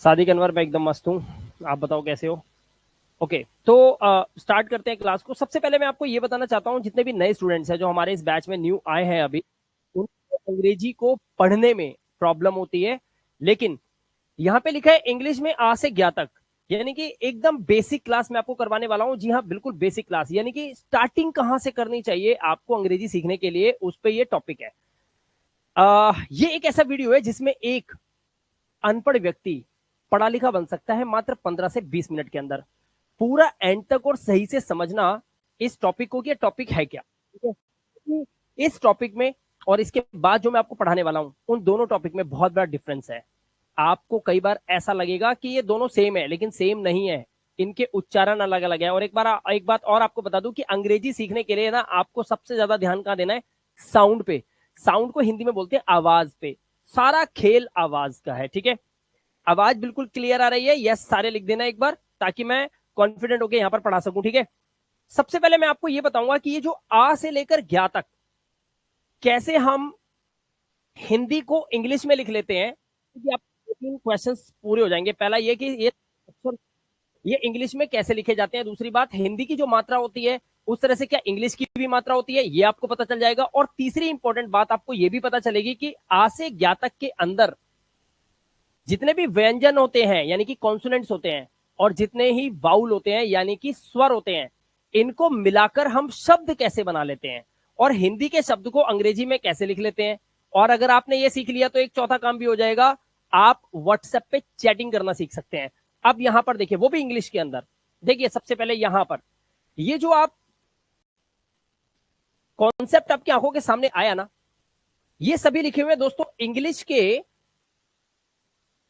सादिक अनवर, मैं एकदम मस्त हूँ। आप बताओ कैसे हो। ओके, तो स्टार्ट करते हैं क्लास को। सबसे पहले मैं आपको ये बताना चाहता हूँ, जितने भी नए स्टूडेंट्स हैं जो हमारे इस बैच में न्यू आए हैं अभी, उनको अंग्रेजी को पढ़ने में प्रॉब्लम होती है। लेकिन यहाँ पे लिखा है इंग्लिश में आ से ज्ञा तक, यानी कि एकदम बेसिक क्लास मैं आपको करवाने वाला हूँ। जी हाँ, बिल्कुल बेसिक क्लास, यानी कि स्टार्टिंग कहाँ से करनी चाहिए आपको अंग्रेजी सीखने के लिए, उस पर ये टॉपिक है। ये एक ऐसा वीडियो है जिसमें एक अनपढ़ व्यक्ति पढ़ा लिखा बन सकता है मात्र 15 से 20 मिनट के अंदर। पूरा एंड तक और सही से समझना इस टॉपिक को कि ये टॉपिक है क्या। ठीक है, इस टॉपिक में और इसके बाद जो मैं आपको पढ़ाने वाला हूं, उन दोनों टॉपिक में बहुत बड़ा डिफरेंस है। आपको कई बार ऐसा लगेगा कि ये दोनों सेम है, लेकिन सेम नहीं है। इनके उच्चारण अलग अलग है। और एक बात और आपको बता दूं कि अंग्रेजी सीखने के लिए ना आपको सबसे ज्यादा ध्यान कहां देना है? साउंड पे। साउंड को हिंदी में बोलते हैं आवाज पे। सारा खेल आवाज का है। ठीक है, आवाज बिल्कुल क्लियर आ रही है? यस, सारे लिख देना एक बार, ताकि मैं कॉन्फिडेंट होकर यहां पर पढ़ा सकूं। ठीक है, सबसे पहले मैं आपको यह बताऊंगा कि ये जो आ से लेकर ज्ञा तक कैसे हम हिंदी को इंग्लिश में लिख लेते हैं, क्योंकि आप 3 क्वेश्चंस पूरे हो जाएंगे। पहला ये कि ये इंग्लिश में कैसे लिखे जाते हैं। दूसरी बात, हिंदी की जो मात्रा होती है उस तरह से क्या इंग्लिश की भी मात्रा होती है, ये आपको पता चल जाएगा। और तीसरी इंपॉर्टेंट बात आपको यह भी पता चलेगी कि आ से ज्ञा तक के अंदर जितने भी व्यंजन होते हैं यानी कि कॉन्सोनेंट्स होते हैं, और जितने ही वाउल होते हैं यानी कि स्वर होते हैं, इनको मिलाकर हम शब्द कैसे बना लेते हैं, और हिंदी के शब्द को अंग्रेजी में कैसे लिख लेते हैं। और अगर आपने ये सीख लिया तो एक चौथा काम भी हो जाएगा, आप व्हाट्सएप पे चैटिंग करना सीख सकते हैं। अब यहां पर देखिए, वो भी इंग्लिश के अंदर। देखिए सबसे पहले यहां पर ये जो आप कॉन्सेप्ट आपकी आंखों के सामने आया ना, ये सभी लिखे हुए दोस्तों इंग्लिश के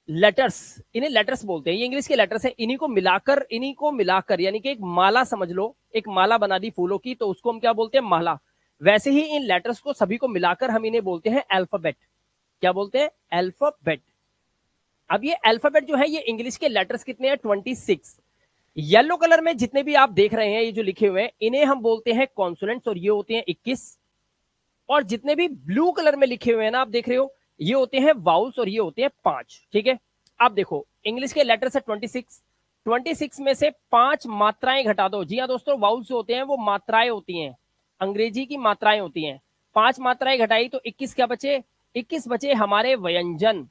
लेटर्स। इन्हें लेटर्स बोलते हैं, ये इंग्लिश के लेटर्स हैं। इन्हीं को मिलाकर यानी कि एक माला समझ लो, एक माला बना दी फूलों की, तो उसको हम क्या बोलते हैं? माला। वैसे ही इन लेटर्स को सभी को मिलाकर हम इन्हें बोलते हैं अल्फाबेट। क्या बोलते हैं? अल्फाबेट। अब ये अल्फाबेट जो है, ये इंग्लिश के लेटर्स कितने हैं? 26। येलो कलर में जितने भी आप देख रहे हैं, ये जो लिखे हुए हैं, इन्हें हम बोलते हैं कॉन्सोनेंट्स, और ये होते हैं 21। और जितने भी ब्लू कलर में लिखे हुए हैं ना, आप देख रहे हो, ये होते हैं वाउल्स, और ये होते हैं 5। ठीक है, आप देखो इंग्लिश के लेटर से 26। 26 में से 5 मात्राएं घटा दो। जी हाँ दोस्तों, वाउल्स जो होते हैं वो मात्राएं होती हैं, अंग्रेजी की मात्राएं होती हैं। 5 मात्राएं घटाई तो 21 क्या बचे? 21 बचे हमारे व्यंजन।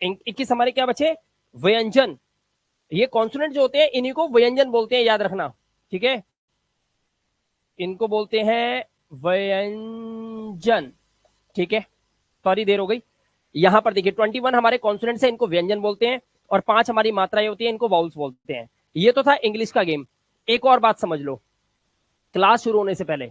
21 हमारे क्या बचे? व्यंजन। ये कॉन्सोनेंट जो होते हैं इन्हीं को व्यंजन बोलते हैं, याद रखना। ठीक है, इनको बोलते हैं व्यंजन। ठीक है, सॉरी देर हो गई। यहां पर देखिए 21 हमारे कॉन्सोनेंट्स है, इनको व्यंजन बोलते हैं, और 5 हमारी मात्राएं होती हैं, इनको वाउल्स बोलते हैं। ये तो था इंग्लिश का गेम। एक और बात समझ लो, क्लास शुरू होने से पहले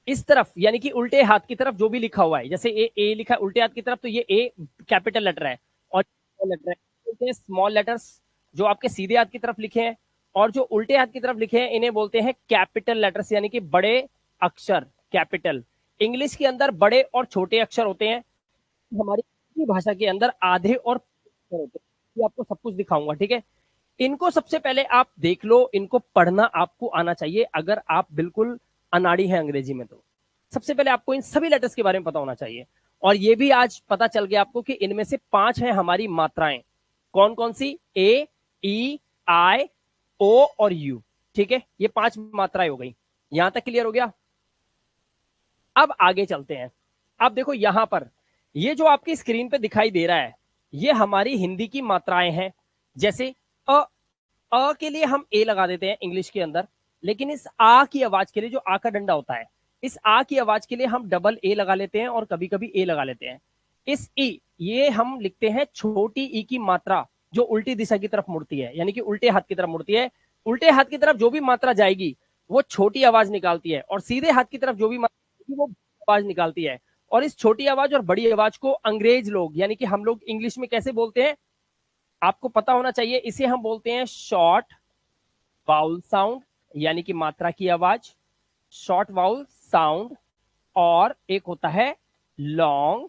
इस तरफ यानी कि उल्टे हाथ की तरफ जो भी लिखा हुआ है, जैसे ए लिखा है उल्टे हाथ की तरफ, तो ये ए कैपिटल लेटर है, और लेटर है स्मॉल लेटर्स। जो आपके सीधे हाथ की तरफ लिखे हैं और जो उल्टे हाथ की तरफ लिखे हैं, इन्हें बोलते हैं कैपिटल लेटर्स, यानी कि बड़े अक्षर, कैपिटल। इंग्लिश के अंदर बड़े और छोटे अक्षर होते हैं, हमारी भाषा के अंदर आधे और होते हैं। ये आपको सब कुछ दिखाऊंगा। ठीक है, इनको सबसे पहले आप देख लो, इनको पढ़ना आपको आना चाहिए। अगर आप बिल्कुल अनाड़ी हैं अंग्रेजी में, तो सबसे पहले आपको इन सभी लेटर्स के बारे में पता होना चाहिए। और ये भी आज पता चल गया आपको कि इनमें से 5 है हमारी मात्राएं। कौन कौन सी? ए, ई, आई, ओ और यू। ठीक है, ये 5 मात्राएं हो गई। यहां तक क्लियर हो गया? अब आगे चलते हैं। अब देखो यहां पर ये जो आपकी स्क्रीन पे दिखाई दे रहा है, ये हमारी हिंदी की मात्राएं हैं। जैसे अ के लिए हम ए लगा देते हैं इंग्लिश के अंदर, लेकिन इस आ की आवाज के लिए, जो आ का डंडा होता है, इस आ की आवाज के लिए हम डबल ए लगा लेते हैं, और कभी कभी ए लगा लेते हैं। इस ई, ये हम लिखते हैं छोटी ई की मात्रा, जो उल्टी दिशा की तरफ मुड़ती है, यानी कि उल्टे हाथ की तरफ मुड़ती है। उल्टे हाथ की तरफ जो भी मात्रा जाएगी वो छोटी आवाज निकालती है, और सीधे हाथ की तरफ जो भी मात्रा वो आवाज निकालती है। और इस छोटी आवाज और बड़ी आवाज को अंग्रेज लोग यानी कि हम लोग इंग्लिश में कैसे बोलते हैं, आपको पता होना चाहिए। इसे हम बोलते हैं शॉर्ट वाउल साउंड, यानी कि मात्रा की आवाज, शॉर्ट वाउल साउंड। और एक होता है लॉन्ग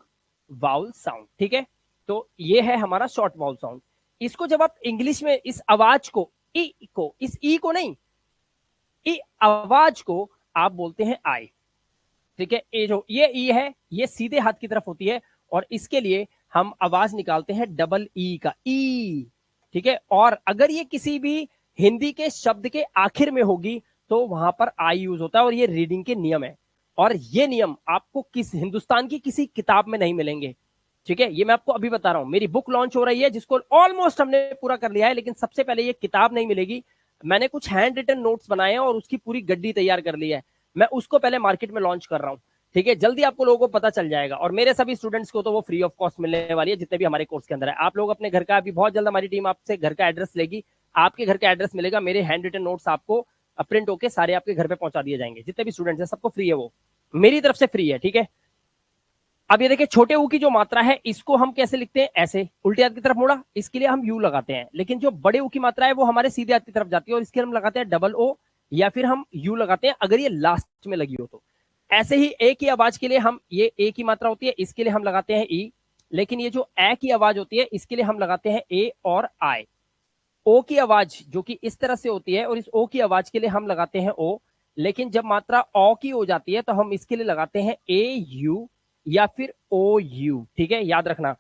वाउल साउंड। ठीक है, तो ये है हमारा शॉर्ट वाउल साउंड। इसको जब आप इंग्लिश में इस आवाज को, इस ई को नहीं, ई आवाज को आप बोलते हैं आई। ठीक है, ये जो ये ई है, ये सीधे हाथ की तरफ होती है, और इसके लिए हम आवाज निकालते हैं डबल ई का, ई। ठीक है। और अगर ये किसी भी हिंदी के शब्द के आखिर में होगी तो वहां पर आई यूज होता है, और ये रीडिंग के नियम है। और ये नियम आपको किस हिंदुस्तान की किसी किताब में नहीं मिलेंगे, ठीक है। ये मैं आपको अभी बता रहा हूं, मेरी बुक लॉन्च हो रही है जिसको ऑलमोस्ट हमने पूरा कर लिया है, लेकिन सबसे पहले ये किताब नहीं मिलेगी। मैंने कुछ हैंड रिटन नोट्स बनाए हैं और उसकी पूरी गड्डी तैयार कर ली है, मैं उसको पहले मार्केट में लॉन्च कर रहा हूं, ठीक है। जल्दी आपको लोगों को पता चल जाएगा, और मेरे सभी स्टूडेंट्स को तो वो फ्री ऑफ कॉस्ट मिलने वाली है, जितने भी हमारे कोर्स के अंदर है। आप लोग अपने घर का, अभी बहुत जल्द हमारी टीम आपसे घर का एड्रेस लेगी, आपके घर का एड्रेस मिलेगा, मेरे हैंड रिटन नोट्स आपको प्रिंट होके सारे आपके घर पे पहुंचा दिए जाएंगे। जितने भी स्टूडेंट्स हैं सबको फ्री है, वो मेरी तरफ से फ्री है, ठीक है। अब ये देखिए, छोटे ऊ की जो मात्रा है इसको हम कैसे लिखते हैं, ऐसे उल्टे हाथ की तरफ मुड़ा, इसके लिए हम यू लगाते हैं। लेकिन जो बड़े ऊ की मात्रा है वो हमारे सीधे हाथ की तरफ जाती है, और इसके हम लगाते हैं डबल ओ, या फिर हम यू लगाते हैं अगर ये लास्ट में लगी हो तो। ऐसे ही ए की आवाज के लिए हम, ये ए की मात्रा होती है, इसके लिए हम लगाते हैं ई। लेकिन ये जो ए की आवाज होती है इसके लिए हम लगाते हैं ए और आई। ओ की आवाज जो कि इस तरह से होती है, और इस ओ की आवाज के लिए हम लगाते हैं ओ। लेकिन जब मात्रा ओ की हो जाती है तो हम इसके लिए लगाते हैं ए यू या फिर ओ यू, ठीक है, याद रखना।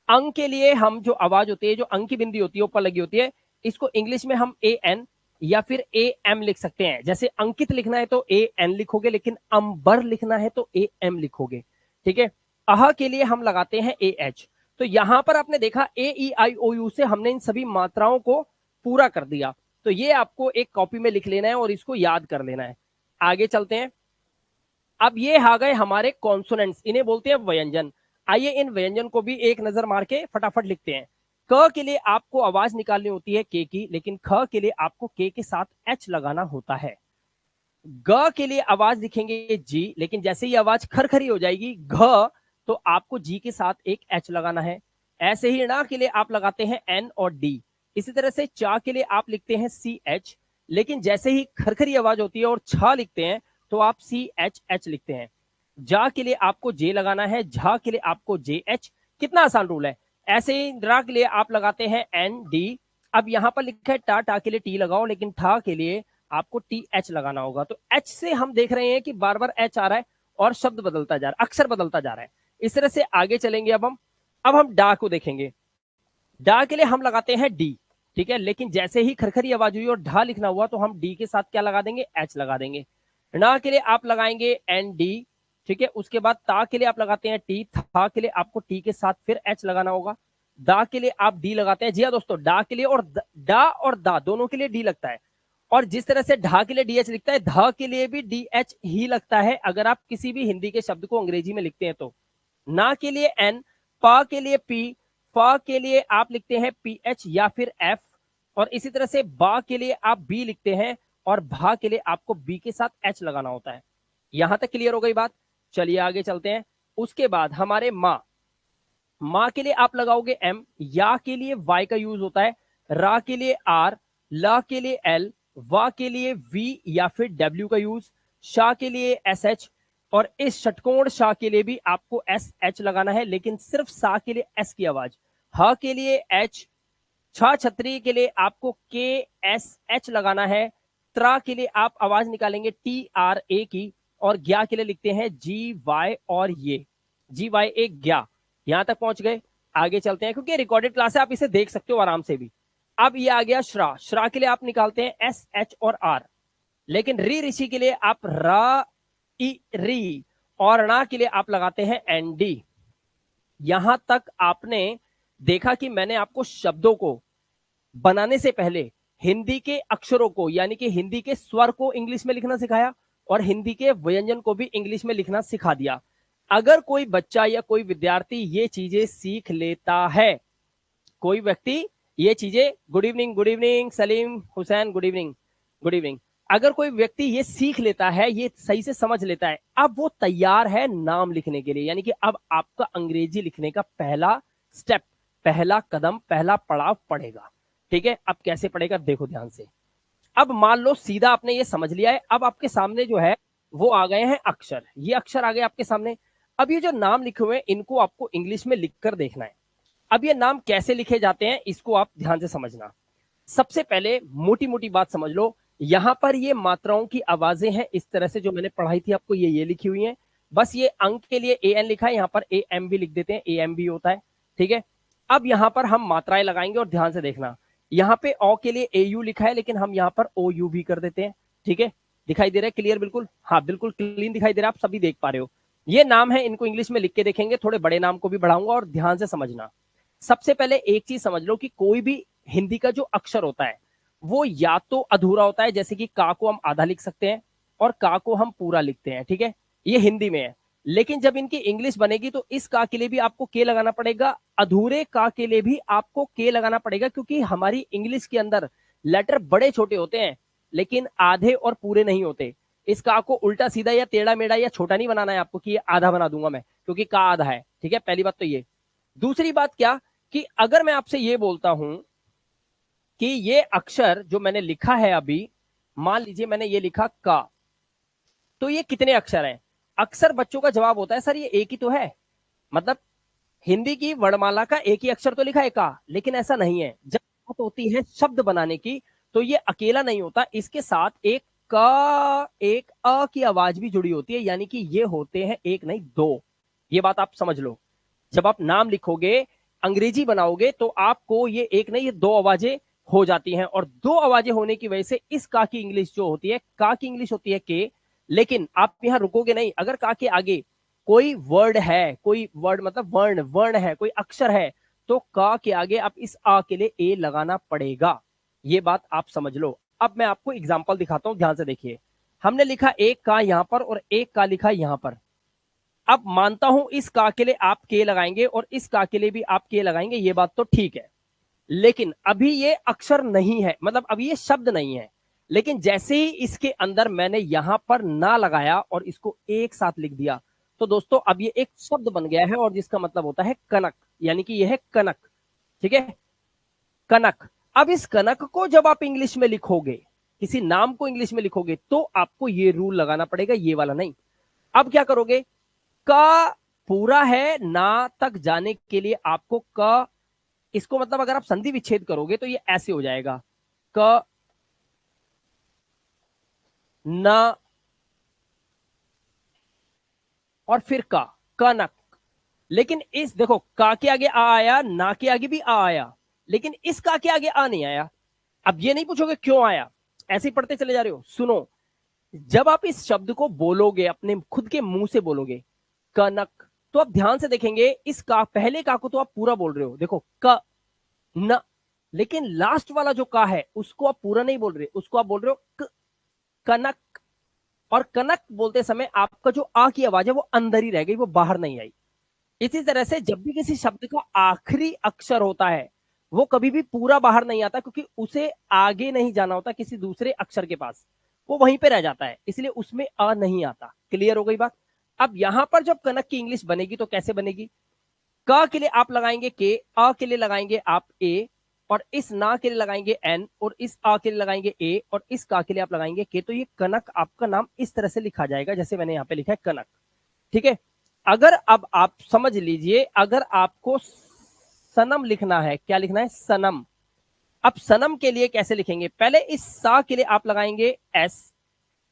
अंग के लिए हम जो आवाज होती है, जो अंग की बिंदी होती है ऊपर लगी होती है, इसको इंग्लिश में हम ए एन या फिर ए एम लिख सकते हैं। जैसे अंकित लिखना है तो ए एन लिखोगे, लेकिन अंबर लिखना है तो ए एम लिखोगे, ठीक है। अह के लिए हम लगाते हैं ए एच। तो यहां पर आपने देखा ए ई आई ओ यू से हमने इन सभी मात्राओं को पूरा कर दिया। तो ये आपको एक कॉपी में लिख लेना है और इसको याद कर लेना है। आगे चलते हैं। अब ये आ गए हमारे कॉन्सोनेंट्स, इन्हें बोलते हैं व्यंजन। आइए इन व्यंजन को भी एक नजर मार के फटाफट लिखते हैं। क के लिए आपको आवाज निकालनी होती है के की, लेकिन ख के लिए आपको के साथ एच लगाना होता है। ग के लिए आवाज लिखेंगे जी, लेकिन जैसे ही आवाज खरखरी हो जाएगी घ, तो आपको जी के साथ एक एच लगाना है। ऐसे ही णा के लिए आप लगाते हैं एन और डी। इसी तरह से चा के लिए आप लिखते हैं सी एच, लेकिन जैसे ही खरखरी आवाज होती है और छा लिखते हैं तो आप सी एच एच लिखते हैं। जा के लिए आपको जे लगाना है, झा के लिए आपको जे एच। कितना आसान रूल है। ऐसे ही रा के लिए आप लगाते हैं एन डी। अब यहां पर लिखा है टा, टा के लिए टी लगाओ, लेकिन ठा के लिए आपको टी एच लगाना होगा। तो एच से हम देख रहे हैं कि बार बार एच आ रहा है और शब्द बदलता जा रहा है, अक्षर बदलता जा रहा है। इस तरह से आगे चलेंगे। अब हम डा को देखेंगे। डा के लिए हम लगाते हैं डी, ठीक है, लेकिन जैसे ही खरखरी आवाज हुई और ढा लिखना हुआ तो हम डी के साथ क्या लगा देंगे, एच लगा देंगे। णा के लिए आप लगाएंगे एन डी, ठीक है। उसके बाद ता के लिए आप लगाते हैं टी, था के लिए आपको टी के साथ फिर एच लगाना होगा। दा के लिए आप डी लगाते हैं। जी हाँ दोस्तों, डा के लिए और डा और दा दोनों के लिए डी लगता है। और जिस तरह से ढा के लिए डी एच लिखता है, धा के लिए भी डी एच ही लगता है अगर आप किसी भी हिंदी के शब्द को अंग्रेजी में लिखते हैं तो। ना के लिए एन, पा के लिए पी, फा के लिए आप लिखते हैं पी एच या फिर एफ, और इसी तरह से बा के लिए आप बी लिखते हैं, और भा के लिए आपको बी के साथ एच लगाना होता है। यहां तक क्लियर हो गई बात। चलिए आगे चलते हैं। उसके बाद हमारे माँ, माँ के लिए आप लगाओगे एम, या के लिए वाई का यूज होता है, रा के लिए आर, ला के लिए एल, वा के लिए वी या फिर डब्ल्यू का यूज, शाह के लिए एस एच, और इस षटकोण शाह के लिए भी आपको एस एच लगाना है, लेकिन सिर्फ सा के लिए एस की आवाज। ह के लिए एच, छा छतरी के लिए आपको के एस एच लगाना है। त्रा के लिए आप आवाज निकालेंगे टी आर ए की, और ज्ञा के लिए लिखते हैं जी वाई, और ये जी वाई ए ज्ञा। यहां तक पहुंच गए। आगे चलते हैं, क्योंकि रिकॉर्डेड क्लास है, आप इसे देख सकते हो आराम से भी। अब ये आ गया श्रा, श्रा के लिए आप निकालते हैं एस एच और आर, लेकिन री ऋषि के लिए आप रा ई री, और णा के लिए आप लगाते हैं एन डी। यहां तक आपने देखा कि मैंने आपको शब्दों को बनाने से पहले हिंदी के अक्षरों को, यानी कि हिंदी के स्वर को इंग्लिश में लिखना सिखाया, और हिंदी के व्यंजन को भी इंग्लिश में लिखना सिखा दिया। अगर कोई बच्चा या कोई विद्यार्थी ये चीजें सीख लेता है, कोई व्यक्ति ये चीजें, good evening Salim Hussain, good evening, अगर कोई व्यक्ति ये सीख लेता है, ये सही से समझ लेता है, अब वो तैयार है नाम लिखने के लिए। यानी कि अब आपका अंग्रेजी लिखने का पहला स्टेप, पहला कदम, पहला पड़ाव पड़ेगा, ठीक है। अब कैसे पड़ेगा देखो ध्यान से। अब मान लो सीधा आपने ये समझ लिया है, अब आपके सामने जो है वो आ गए हैं अक्षर, ये अक्षर आ गए आपके सामने। अब ये जो नाम लिखे हुए हैं इनको आपको इंग्लिश में लिखकर देखना है। अब ये नाम कैसे लिखे जाते हैं इसको आप ध्यान से समझना। सबसे पहले मोटी मोटी बात समझ लो, यहां पर ये मात्राओं की आवाजें हैं इस तरह से, जो मैंने पढ़ाई थी आपको, ये लिखी हुई हैं। बस ये अंक के लिए ए एन लिखा है, यहां पर ए एम भी लिख देते हैं, ए एम भी होता है, ठीक है। अब यहां पर हम मात्राएं लगाएंगे और ध्यान से देखना। यहाँ पे ओ के लिए AU लिखा है, लेकिन हम यहाँ पर OU भी कर देते हैं। ठीक है, दिखाई दे रहा है क्लियर बिल्कुल? हाँ बिल्कुल क्लीन दिखाई दे रहा है, आप सभी देख पा रहे हो। ये नाम है, इनको इंग्लिश में लिख के देखेंगे, थोड़े बड़े नाम को भी बढ़ाऊंगा और ध्यान से समझना। सबसे पहले एक चीज समझ लो कि कोई भी हिंदी का जो अक्षर होता है वो या तो अधूरा होता है, जैसे कि का को हम आधा लिख सकते हैं और का को हम पूरा लिखते हैं। ठीक है, ये हिंदी में है। लेकिन जब इनकी इंग्लिश बनेगी तो इस का के लिए भी आपको के लगाना पड़ेगा, अधूरे का के लिए भी आपको के लगाना पड़ेगा, क्योंकि हमारी इंग्लिश के अंदर लेटर बड़े छोटे होते हैं लेकिन आधे और पूरे नहीं होते। इस का को उल्टा सीधा या टेढ़ा मेढ़ा या छोटा नहीं बनाना है आपको कि ये आधा बना दूंगा मैं, क्योंकि का आधा है। ठीक है, पहली बात तो ये। दूसरी बात क्या, कि अगर मैं आपसे ये बोलता हूं कि ये अक्षर जो मैंने लिखा है अभी, मान लीजिए मैंने ये लिखा का, तो ये कितने अक्षर हैं? अक्सर बच्चों का जवाब होता है सर ये एक ही तो है। मतलब हिंदी की वर्णमाला का एक ही अक्षर तो लिखा है का, लेकिन ऐसा नहीं है। जब बात होती है शब्द बनाने की तो ये अकेला नहीं होता, इसके साथ एक का एक अ की आवाज भी जुड़ी होती है, यानी कि ये होते हैं एक नहीं दो। ये बात आप समझ लो। जब आप नाम लिखोगे, अंग्रेजी बनाओगे, तो आपको ये एक नहीं ये दो आवाजें हो जाती हैं, और दो आवाजें होने की वजह से इस का की इंग्लिश जो होती है, का की इंग्लिश होती है के। लेकिन आप यहां रुकोगे नहीं, अगर का के आगे कोई वर्ड है, कोई वर्ड मतलब वर्ण वर्ण है, कोई अक्षर है, तो का के आगे आप इस आ के लिए ए लगाना पड़ेगा। ये बात आप समझ लो। अब मैं आपको एग्जांपल दिखाता हूं, ध्यान से देखिए। हमने लिखा एक का यहां पर और एक का लिखा यहां पर। अब मानता हूं इस का के लिए आप के लगाएंगे और इस का के लिए भी आप के लगाएंगे, ये बात तो ठीक है। लेकिन अभी ये अक्षर नहीं है, मतलब अभी ये शब्द नहीं है। लेकिन जैसे ही इसके अंदर मैंने यहां पर ना लगाया और इसको एक साथ लिख दिया, तो दोस्तों अब ये एक शब्द बन गया है, और जिसका मतलब होता है कनक, यानी कि यह है कनक। ठीक है, कनक। अब इस कनक को जब आप इंग्लिश में लिखोगे, किसी नाम को इंग्लिश में लिखोगे, तो आपको ये रूल लगाना पड़ेगा, ये वाला नहीं। अब क्या करोगे, का पूरा है, ना तक जाने के लिए आपको क, इसको मतलब अगर आप संधि विच्छेद करोगे तो ये ऐसे हो जाएगा, क न और फिर का, कनक। लेकिन इस देखो, का के आगे आ आया, ना के आगे भी आ आया, लेकिन इस का के आगे आ नहीं आया। अब ये नहीं पूछोगे क्यों आया, ऐसे ही पढ़ते चले जा रहे हो। सुनो, जब आप इस शब्द को बोलोगे, अपने खुद के मुंह से बोलोगे कनक, तो आप ध्यान से देखेंगे, इस का पहले का को तो आप पूरा बोल रहे हो, देखो क न, लेकिन लास्ट वाला जो का है उसको आप पूरा नहीं बोल रहे, उसको आप बोल रहे हो कनक। और कनक बोलते समय आपका जो आ की आवाज है वो अंदर ही रह गई, वो बाहर नहीं आई। इसी तरह से जब भी किसी शब्द का आखिरी अक्षर होता है वो कभी भी पूरा बाहर नहीं आता, क्योंकि उसे आगे नहीं जाना होता किसी दूसरे अक्षर के पास, वो वहीं पे रह जाता है, इसलिए उसमें अ नहीं आता। क्लियर हो गई बात? अब यहां पर जब कनक की इंग्लिश बनेगी तो कैसे बनेगी, क के लिए आप लगाएंगे के, अ के लिए लगाएंगे आप ए, और इस ना के लिए लगाएंगे एन, और इस आ के लिए लगाएंगे ए, और इस का के लिए आप लगाएंगे के। तो ये कनक आपका नाम इस तरह से लिखा जाएगा जैसे मैंने यहाँ पे लिखा है कनक। ठीक है, अगर अब आप समझ लीजिए, अगर आपको सनम लिखना है, क्या लिखना है, सनम। अब सनम के लिए कैसे लिखेंगे, पहले इस सा के लिए आप लगाएंगे एस,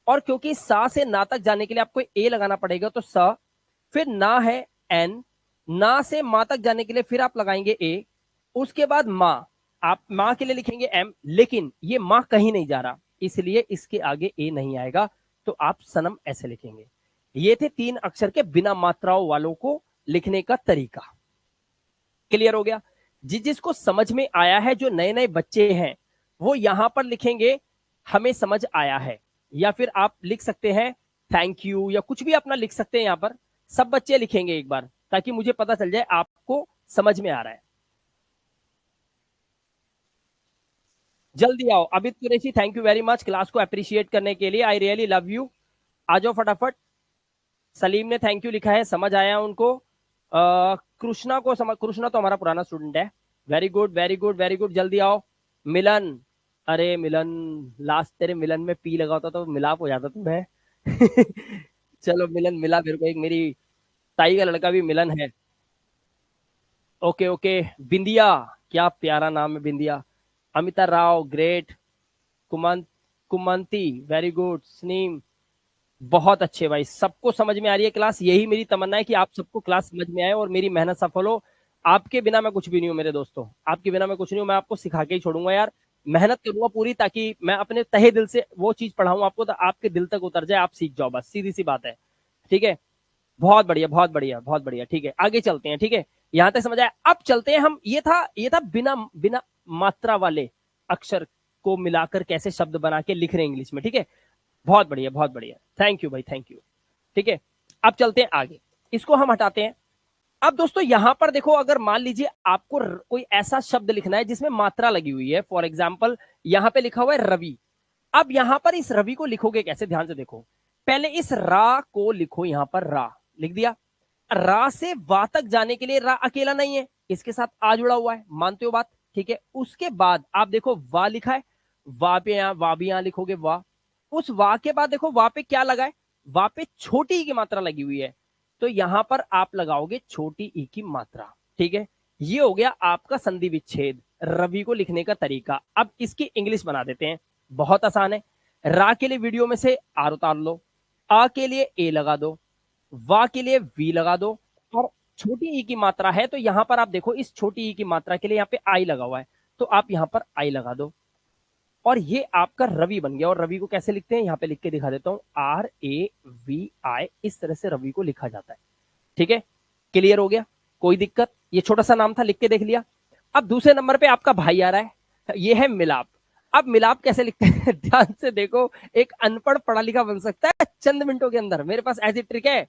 और क्योंकि सा से ना तक जाने के लिए आपको ए लगाना पड़ेगा, तो स, फिर ना है एन, ना से मां तक जाने के लिए फिर आप लगाएंगे ए, उसके बाद मां, आप मां के लिए लिखेंगे एम, लेकिन ये मां कहीं नहीं जा रहा, इसलिए इसके आगे ए नहीं आएगा, तो आप सनम ऐसे लिखेंगे। ये थे 3 अक्षर के बिना मात्राओं वालों को लिखने का तरीका। क्लियर हो गया? जिसको समझ में आया है, जो नए नए बच्चे हैं वो यहां पर लिखेंगे हमें समझ आया है, या फिर आप लिख सकते हैं थैंक यू, या कुछ भी अपना लिख सकते हैं। यहां पर सब बच्चे लिखेंगे एक बार, ताकि मुझे पता चल जाए आपको समझ में आ रहा है। जल्दी आओ Amit Qureshi, thank you very much class को अप्रिशिएट करने के लिए, आई रियली लव यू। आ जाओ फटाफट। सलीम ने थैंक यू लिखा है, समझ आया उनको। कृष्णा को समझ, कृष्णा तो हमारा पुराना स्टूडेंट है। Very good very good very good, जल्दी आओ। मिलन, अरे मिलन, लास्ट तेरे मिलन में पी लगा होता तो मिलाप हो जाता तुम्हें। चलो मिलन मिला मेरे को, एक मेरी ताई का लड़का भी मिलन है। ओके ओके, बिंदिया, क्या प्यारा नाम है Bindiya. Amita Rao great. Kumant, Kumanti very good. स्नीम, बहुत अच्छे भाई, सबको समझ में आ रही है क्लास। यही मेरी तमन्ना है कि आप सबको क्लास समझ में आए और मेरी मेहनत सफल हो। आपके बिना मैं कुछ भी नहीं हूँ मेरे दोस्तों, आपके बिना मैं कुछ नहीं हूँ, मैं आपको सिखा के ही छोड़ूंगा यार, मेहनत करूंगा पूरी, ताकि मैं अपने तहे दिल से वो चीज पढ़ाऊं आपको, तो आपके दिल तक उतर जाए, आप सीख जाओ, बस सीधी सी बात है। ठीक है, बहुत बढ़िया बहुत बढ़िया बहुत बढ़िया। ठीक है, आगे चलते हैं। ठीक है, यहां तक समझ आया। अब चलते हैं हम, ये था बिना बिना मात्रा वाले अक्षर को मिलाकर कैसे शब्द बना के लिख रहे हैं इंग्लिश में। ठीक है, बहुत बढ़िया बहुत बढ़िया, थैंक यू भाई, थैंक यू। ठीक है, अब चलते हैं आगे, इसको हम हटाते हैं। अब दोस्तों यहां पर देखो, अगर मान लीजिए आपको कोई ऐसा शब्द लिखना है जिसमें मात्रा लगी हुई है, फॉर एग्जाम्पल यहां पे लिखा हुआ है रवि। अब यहां पर इस रवि को लिखोगे कैसे, ध्यान से देखो, पहले इस रा को लिखो, यहां पर रा लिख दिया। रा से वा तक जाने के लिए रा अकेला नहीं है, इसके साथ आ जुड़ा हुआ है, मानते हो बात। ठीक है, उसके बाद आप देखो वा लिखा है, वा पे यहां वा भी यहां लिखोगे वा। उस वा के बाद देखो वा पे क्या लगा है, वा पे छोटी ई की मात्रा लगी हुई है, तो यहां पर आप लगाओगे छोटी ई की मात्रा। ठीक है, ये हो गया आपका संधि विच्छेद, रवि को लिखने का तरीका। अब इसकी इंग्लिश बना देते हैं, बहुत आसान है। रा के लिए वीडियो में से आर उतार लो, आ के लिए ए लगा दो, वा के लिए वी लगा दो, और छोटी ई की मात्रा है तो यहां पर आप देखो, इस छोटी ई की मात्रा के लिए यहाँ पे आई लगा हुआ है, तो आप यहां पर आई लगा दो, और ये आपका रवि बन गया। और रवि को कैसे लिखते हैं, यहां पे लिख के दिखा देता हूं, RAVI, इस तरह से रवि को लिखा जाता है। ठीक है, क्लियर हो गया, कोई दिक्कत, ये छोटा सा नाम था, लिख के देख लिया। अब दूसरे नंबर पे आपका भाई आ रहा है, ये है मिलाप। अब मिलाप कैसे लिखते हैं ध्यान से देखो, एक अनपढ़ पढ़ा लिखा बन सकता है चंद मिनटों के अंदर, मेरे पास ऐसी ट्रिक है,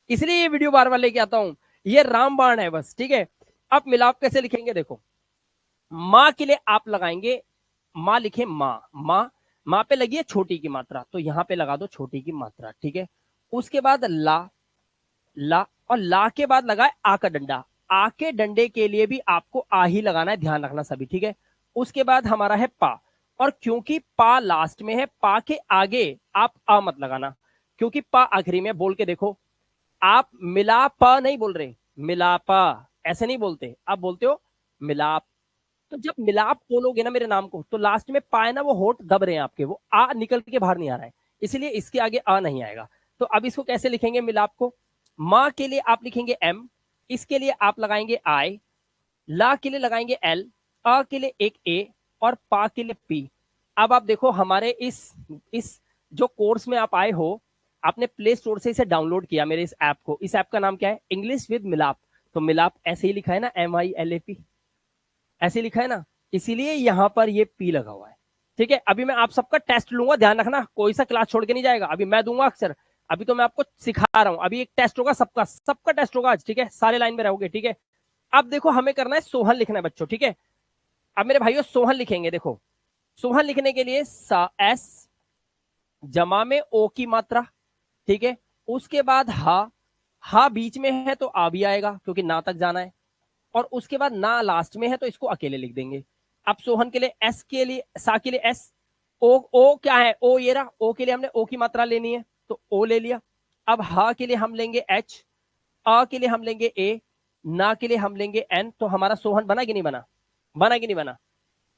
इसलिए ये वीडियो बार बार लेके आता हूं, ये रामबाण है बस। ठीक है, अब मिलाप कैसे लिखेंगे देखो, माँ के लिए आप लगाएंगे, माँ लिखे माँ, माँ पे लगी है छोटी की मात्रा, तो यहां पे लगा दो छोटी की मात्रा। ठीक है, उसके बाद ला, और ला के बाद लगा है आ का डंडा, आ के डंडे के लिए भी आपको आ ही लगाना है, ध्यान रखना सभी। ठीक है, उसके बाद हमारा है पा, और क्योंकि पा लास्ट में है, पा के आगे आप आ मत लगाना, क्योंकि पा आखिरी में। बोल के देखो, आप मिलाप नहीं बोल रहे, मिलापा ऐसे नहीं बोलते, आप बोलते हो मिलाप। तो जब मिलाप बोलोगे ना मेरे नाम को, तो लास्ट में पाए ना, वो होठ दब रहे हैं आपके, वो आ निकल के बाहर नहीं आ रहा है, इसलिए इसके आगे आ नहीं आएगा। तो अब इसको कैसे लिखेंगे मिलाप को, माँ के लिए आप लिखेंगे एम, इसके लिए आप लगाएंगे आई, ला के लिए लगाएंगे एल, अ के लिए एक ए, और पा के लिए पी। अब आप देखो हमारे इस जो कोर्स में आप आए हो, आपने प्ले स्टोर से इसे डाउनलोड किया, मेरे इस ऐप को, इस ऐप का नाम क्या है, इंग्लिश विद मिलाप। तो मिलाप ऐसे ही लिखा है ना, MILAP, ऐसे लिखा है ना, इसीलिए यहां पर ये पी लगा हुआ है। ठीक है, अभी मैं आप सबका टेस्ट लूंगा, ध्यान रखना, कोई सा क्लास छोड़ के नहीं जाएगा, अभी मैं दूंगा अक्सर, अभी तो मैं आपको सिखा रहा हूं, अभी एक टेस्ट होगा, सबका सबका टेस्ट होगा आज। ठीक है, सारे लाइन में रहोगे। ठीक है, अब देखो हमें करना है सोहन लिखना है बच्चों। ठीक है, अब मेरे भाइयों सोहन लिखेंगे, देखो सोहन लिखने के लिए एस, जमा में ओ की मात्रा। ठीक है, उसके बाद हा बीच में है तो आ भी आएगा, क्योंकि ना तक जाना है, और उसके बाद ना लास्ट में है तो इसको अकेले लिख देंगे। अब सोहन के लिए एस के लिए, सा के लिए एस, ओ क्या है, ओ ये रहा, ओ के लिए हमने ओ की मात्रा लेनी है तो ओ ले लिया। अब हा के लिए हम लेंगे एच, अ के लिए हम लेंगे ए, ना के लिए हम लेंगे एन, तो हमारा सोहन बना कि नहीं बना, बना कि नहीं बना।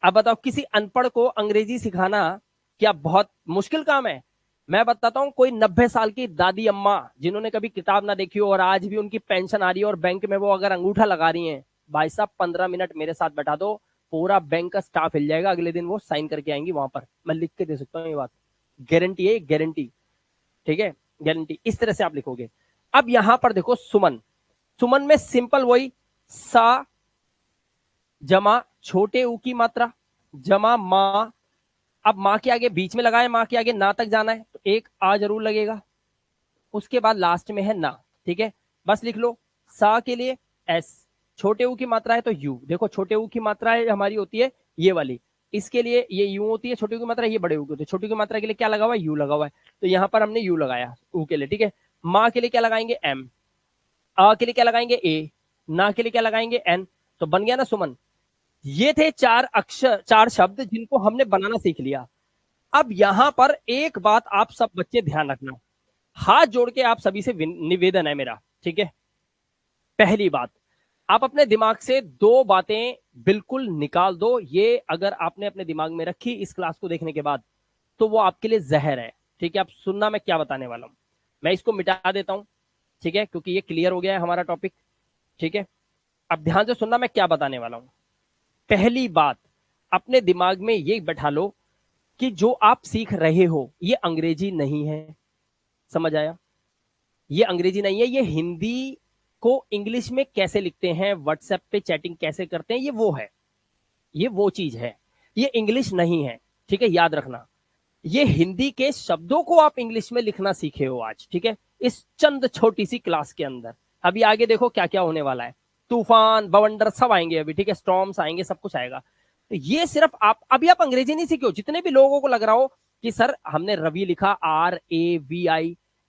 अब बताओ, किसी अनपढ़ को अंग्रेजी सिखाना क्या बहुत मुश्किल काम है। मैं बताता हूं, कोई 90 साल की दादी अम्मा जिन्होंने कभी किताब ना देखी हो, और आज भी उनकी पेंशन आ रही है और बैंक में वो अगर अंगूठा लगा रही हैं, भाई साहब 15 मिनट मेरे साथ बैठा दो, पूरा बैंक का स्टाफ हिल जाएगा, अगले दिन वो साइन करके आएंगी वहां पर, मैं लिख के दे सकता हूँ ये बात, गारंटी है, गारंटी। ठीक है, गारंटी, इस तरह से आप लिखोगे। अब यहां पर देखो सुमन, सुमन में सिंपल वही, सा जमा छोटे ऊ की मात्रा, जमा माँ। अब माँ के आगे बीच में लगाए, माँ के आगे ना तक जाना है तो एक आ जरूर लगेगा, उसके बाद लास्ट में है ना। ठीक है, बस लिख लो, सा के लिए एस, छोटे ऊ की मात्रा है तो यू, देखो छोटे ऊ की मात्रा है हमारी होती है ये वाली, इसके लिए ये यू होती है, छोटे ऊ की मात्रा, ये बड़े ऊ की होती है, छोटे ऊ की मात्रा के लिए क्या लगा हुआ है, यू लगा हुआ है, तो यहां पर हमने यू लगाया ऊ के लिए। ठीक है, माँ के लिए क्या लगाएंगे एम, आ के लिए क्या लगाएंगे ए, ना के लिए क्या लगाएंगे एन, तो बन गया ना सुमन। ये थे 4 अक्षर, 4 शब्द जिनको हमने बनाना सीख लिया। अब यहां पर एक बात आप सब बच्चे ध्यान रखना, हाथ जोड़ के आप सभी से निवेदन है मेरा। ठीक है, पहली बात, आप अपने दिमाग से 2 बातें बिल्कुल निकाल दो, ये अगर आपने अपने दिमाग में रखी इस क्लास को देखने के बाद, तो वो आपके लिए जहर है। ठीक है, आप सुनना मैं क्या बताने वाला हूं, मैं इसको मिटा देता हूं। ठीक है, क्योंकि ये क्लियर हो गया है हमारा टॉपिक। ठीक है, अब ध्यान से सुनना मैं क्या बताने वाला हूं। पहली बात, अपने दिमाग में ये बैठा लो कि जो आप सीख रहे हो ये अंग्रेजी नहीं है। समझ आया? ये अंग्रेजी नहीं है, ये हिंदी को इंग्लिश में कैसे लिखते हैं, व्हाट्सएप पे चैटिंग कैसे करते हैं, ये वो है, ये वो चीज है, ये इंग्लिश नहीं है। ठीक है, याद रखना। ये हिंदी के शब्दों को आप इंग्लिश में लिखना सीखे हो आज, ठीक है, इस चंद छोटी सी क्लास के अंदर। अभी आगे देखो क्या क्या होने वाला है, तूफान बवंडर सब आएंगे अभी, ठीक है, स्टॉर्म्स आएंगे, सब कुछ आएगा। तो ये सिर्फ आप अभी आप अंग्रेजी नहीं सीखे हो। जितने भी लोगों को लग रहा हो कि सर हमने रवि लिखा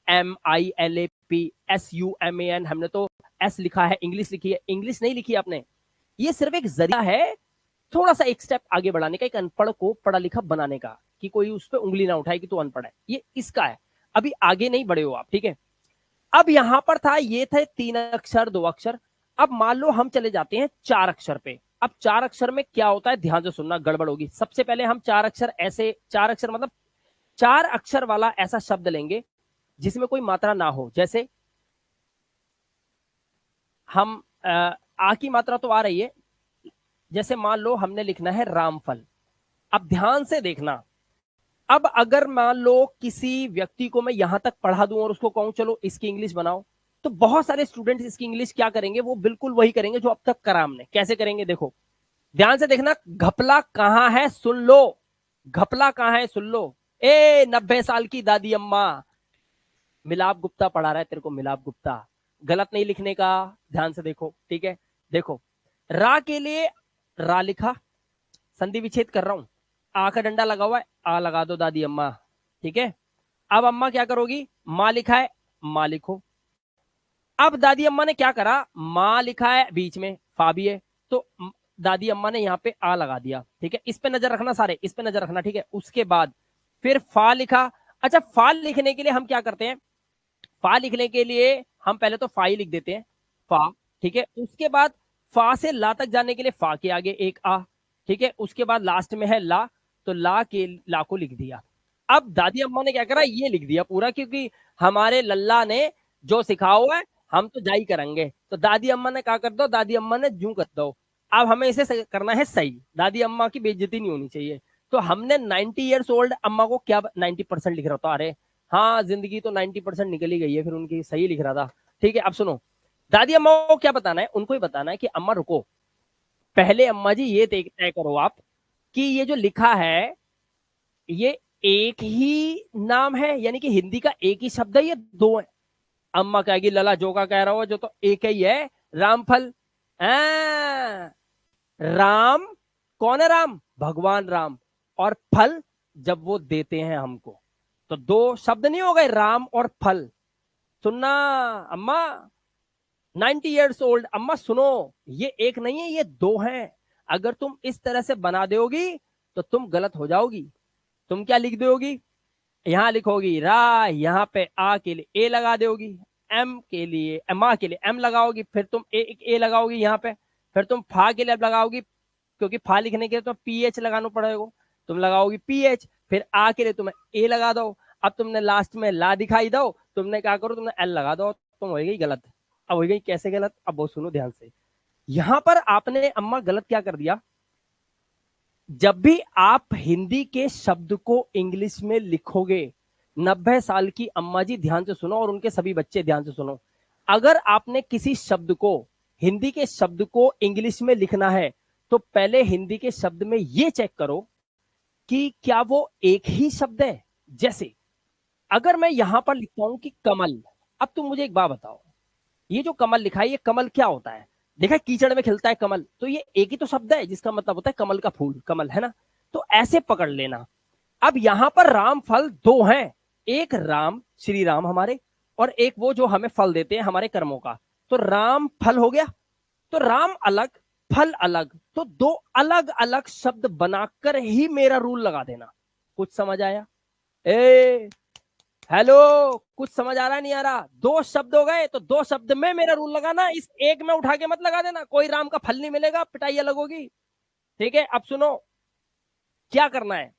RAVIMILAP SUMAN, हमने तो एस लिखा है, इंग्लिश लिखी है, इंग्लिश नहीं लिखी आपने। ये सिर्फ एक जरिया है थोड़ा सा एक स्टेप आगे बढ़ाने का, एक अनपढ़ को पढ़ा लिखा बनाने का, कि कोई उस पर उंगली ना उठाए कि तू अनपढ़ है, ये इसका है। अभी आगे नहीं बढ़े हो आप, ठीक है। अब यहां पर था, ये थे 3 अक्षर 2 अक्षर। अब मान लो हम चले जाते हैं 4 अक्षर पे। अब 4 अक्षर में क्या होता है, ध्यान से सुनना, गड़बड़ होगी। सबसे पहले हम 4 अक्षर ऐसे, 4 अक्षर मतलब 4 अक्षर वाला ऐसा शब्द लेंगे जिसमें कोई मात्रा ना हो। जैसे हम आ की मात्रा तो आ रही है, जैसे मान लो हमने लिखना है रामफल। अब ध्यान से देखना, अब अगर मान लो किसी व्यक्ति को मैं यहां तक पढ़ा दूं और उसको कहूं चलो इसकी इंग्लिश बनाओ, तो बहुत सारे स्टूडेंट्स इसकी इंग्लिश क्या करेंगे, वो बिल्कुल वही करेंगे जो अब तक करा हमने। कैसे करेंगे देखो, ध्यान से देखना। घपला कहां है सुन लो, घपला कहां है सुन लो। 90 साल की दादी अम्मा, मिलाप गुप्ता पढ़ा रहा है तेरे को, मिलाप गुप्ता, गलत नहीं लिखने का, ध्यान से देखो, ठीक है। देखो, रा के लिए रा लिखा, संधि विच्छेद कर रहा हूं, आ का डंडा लगा हुआ है, आ लगा दो दादी अम्मा, ठीक है। अब अम्मा क्या करोगी, मां लिखा है, मां लिखो। अब दादी अम्मा ने क्या करा, मां लिखा है बीच में, फा भी है, तो दादी अम्मा ने यहाँ पे आ लगा दिया, ठीक है। इस पे नजर रखना सारे, इस पे नजर रखना, ठीक है। उसके बाद फिर फा लिखा। अच्छा, फा लिखने के लिए हम क्या करते हैं, फा लिखने के लिए हम पहले तो फा ही लिख देते हैं, फा, ठीक है। उसके बाद फा से ला तक जाने के लिए फा के आगे एक आ, ठीक है। उसके बाद लास्ट में है ला, तो ला के ला को लिख दिया। अब दादी अम्मा ने क्या करा, ये लिख दिया पूरा, क्योंकि हमारे लल्ला ने जो सिखा हुआ है हम तो जाई करेंगे, तो दादी अम्मा ने क्या कर दो, दादी अम्मा ने जू कर दो। अब हमें इसे करना है सही, दादी अम्मा की बेइज्जती नहीं होनी चाहिए। तो हमने 90 ईयर्स ओल्ड अम्मा को क्या 90% लिख रहा था, अरे हाँ जिंदगी तो 90% निकल ही गई है, फिर उनकी सही लिख रहा था, ठीक है। अब सुनो, दादी अम्मा को क्या बताना है, उनको ही बताना है कि अम्मा रुको, पहले अम्मा जी ये तय करो आप कि ये जो लिखा है ये एक ही नाम है, यानी कि हिंदी का एक ही शब्द है, ये दो है। अम्मा कहेगी लला जो का कह रहा हो जो तो एक ही है, रामफल। राम कौन है, राम भगवान राम, और फल जब वो देते हैं हमको, तो दो शब्द नहीं हो गए, राम और फल। सुनना अम्मा, 90 ईयर्स ओल्ड अम्मा सुनो, ये एक नहीं है, ये दो हैं। अगर तुम इस तरह से बना दोगी तो तुम गलत हो जाओगी। तुम क्या लिख दोगी, यहां लिखोगी रा, यहां पे आ के लिए ए लगा दोगी, एम के लिए एमा के लिए एम लगाओगी, फिर तुम ए लगाओगी यहां पे, फिर तुम फा के लिए लगाओगी, क्योंकि फा लिखने के लिए तो पीएच लगाना पड़ेगा, तुम लगाओगी पीएच, फिर आ के लिए तुम्हें ए लगा दो। अब तुमने लास्ट में ला दिखाई दो, तुमने क्या करो, तुमने एल लगा दो, तुम हो गई गलत। अब हो गई कैसे गलत, अब वो सुनो ध्यान से। यहां पर आपने अम्मा गलत क्या कर दिया, जब भी आप हिंदी के शब्द को इंग्लिश में लिखोगे, 90 साल की अम्मा जी ध्यान से सुनो और उनके सभी बच्चे ध्यान से सुनो, अगर आपने किसी शब्द को, हिंदी के शब्द को इंग्लिश में लिखना है, तो पहले हिंदी के शब्द में यह चेक करो कि क्या वो एक ही शब्द है। जैसे अगर मैं यहां पर लिखता हूं कि कमल, अब तुम मुझे एक बात बताओ, ये जो कमल लिखा है ये कमल क्या होता है, देखा कीचड़ में खिलता है कमल, तो ये एक ही तो शब्द है जिसका मतलब होता है कमल का फूल, कमल है ना। तो ऐसे पकड़ लेना। अब यहां पर राम फल दो हैं, एक राम श्री राम हमारे, और एक वो जो हमें फल देते हैं हमारे कर्मों का, तो राम फल हो गया। तो राम अलग फल अलग, तो दो अलग अलग शब्द बनाकर ही मेरा रूल लगा देना। कुछ समझ आया, ए हेलो, कुछ समझ आ रहा नहीं आ रहा, दो शब्द हो गए तो दो शब्द में मेरा रूल लगाना, इस एक में उठा के मत लगा देना, कोई राम का फल नहीं मिलेगा, पिटाई अलग होगी, ठीक है। अब सुनो क्या करना है,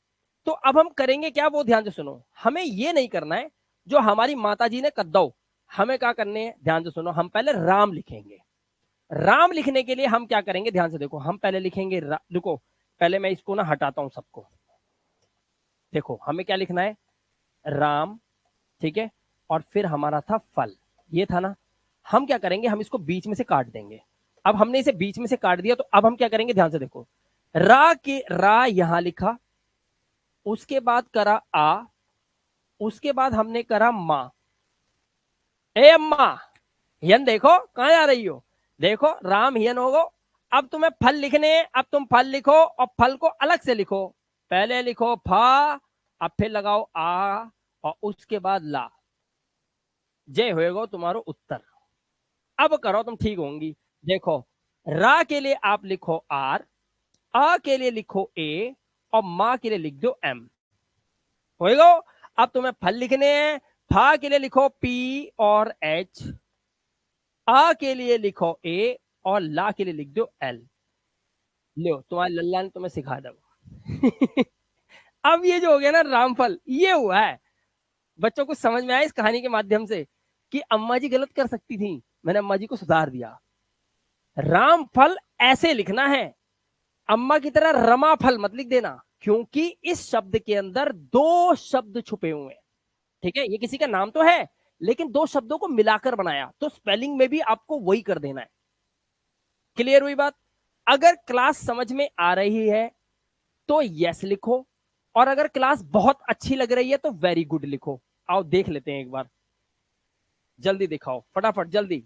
तो अब हम करेंगे क्या, वो ध्यान से सुनो। हमें ये नहीं करना है जो हमारी माता जी ने कर दो, हमें क्या करने हैं, ध्यान से सुनो। हम पहले राम लिखेंगे, राम लिखने के लिए हम क्या करेंगे, ध्यान से देखो, हम पहले लिखेंगे देखो, पहले मैं इसको ना हटाता हूं सबको। देखो हमें क्या लिखना है, राम, ठीक है, और फिर हमारा था फल, ये था ना। हम क्या करेंगे, हम इसको बीच में से काट देंगे। अब हमने इसे बीच में से काट दिया, तो अब हम क्या करेंगे, ध्यान से देखो, रा यहां लिखा, उसके बाद करा आ, उसके बाद हमने करा मां। ए अम्मा, हियन देखो कहां जा रही हो, देखो राम हियन हो गो। अब तुम्हें फल लिखने हैं, अब तुम फल लिखो और फल को अलग से लिखो। पहले लिखो फा, अब फिर लगाओ आ, और उसके बाद ला। जय होएगा तुम्हारो उत्तर। अब करो तुम ठीक होंगी। देखो, रा के लिए आप लिखो आर, आ के लिए लिखो ए, और मां के लिए लिख दो एम। होएगा। अब तुम्हें फल लिखने हैं, फा के लिए लिखो पी और एच, आ के लिए लिखो ए, और ला के लिए लिख दो एल। लो तुम्हारे लल्ला ने तुम्हें सिखा दो। अब ये जो हो गया ना रामफल, ये हुआ है। बच्चों को समझ में आया इस कहानी के माध्यम से कि अम्मा जी गलत कर सकती थी, मैंने अम्मा जी को सुधार दिया। रामफल ऐसे लिखना है, अम्मा की तरह रमा फल मत लिख देना, क्योंकि इस शब्द के अंदर दो शब्द छुपे हुए हैं। ठीक है, ये किसी का नाम तो है, लेकिन दो शब्दों को मिलाकर बनाया, तो स्पेलिंग में भी आपको वही कर देना है। क्लियर हुई बात। अगर क्लास समझ में आ रही है तो यस लिखो, और अगर क्लास बहुत अच्छी लग रही है तो वेरी गुड लिखो। आओ देख लेते हैं एक बार, जल्दी दिखाओ फटाफट जल्दी।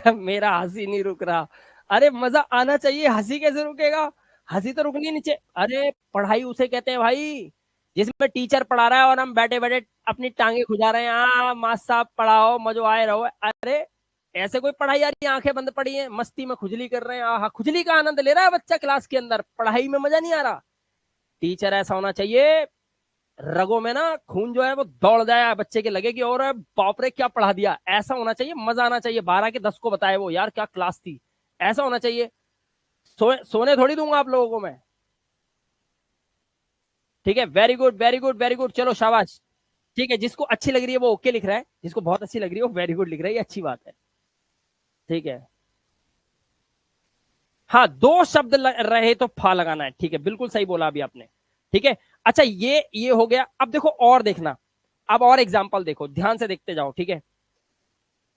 मेरा हंसी नहीं रुक रहा। अरे मजा आना चाहिए, हंसी कैसे रुकेगा, हंसी तो रुकनी नहीं चाहिए। अरे पढ़ाई उसे कहते हैं भाई, जिसमें टीचर पढ़ा रहा है और हम बैठे बैठे अपनी टांगे खुजा रहे हैं, हाँ मास्टर साहब पढ़ाओ मजो आए रहो। अरे ऐसे कोई पढ़ाई आ रही है, आंखें बंद पड़ी हैं, मस्ती में खुजली कर रहे हैं, आहा खुजली का आनंद ले रहा है बच्चा क्लास के अंदर, पढ़ाई में मजा नहीं आ रहा। टीचर ऐसा होना चाहिए, रगों में ना खून जो है वो दौड़ जाए, बच्चे के लगे कि और बाप रे क्या पढ़ा दिया, ऐसा होना चाहिए, मजा आना चाहिए, 12 के 10 को बताए वो, यार क्या क्लास थी, ऐसा होना चाहिए। सोने थोड़ी दूंगा आप लोगों को मैं। ठीक है, very good very good very good, चलो शाबाश। ठीक है, जिसको अच्छी लग रही है वो ओके लिख रहा है, जिसको बहुत अच्छी लग रही है वो वेरी गुड लिख रहा है, ये अच्छी बात है। ठीक है, हाँ दो शब्द रहे तो फा लगाना है, ठीक है, बिल्कुल सही बोला अभी आपने। ठीक है, अच्छा ये हो गया। अब देखो और देखना, अब और एग्जाम्पल देखो, ध्यान से देखते जाओ, ठीक है,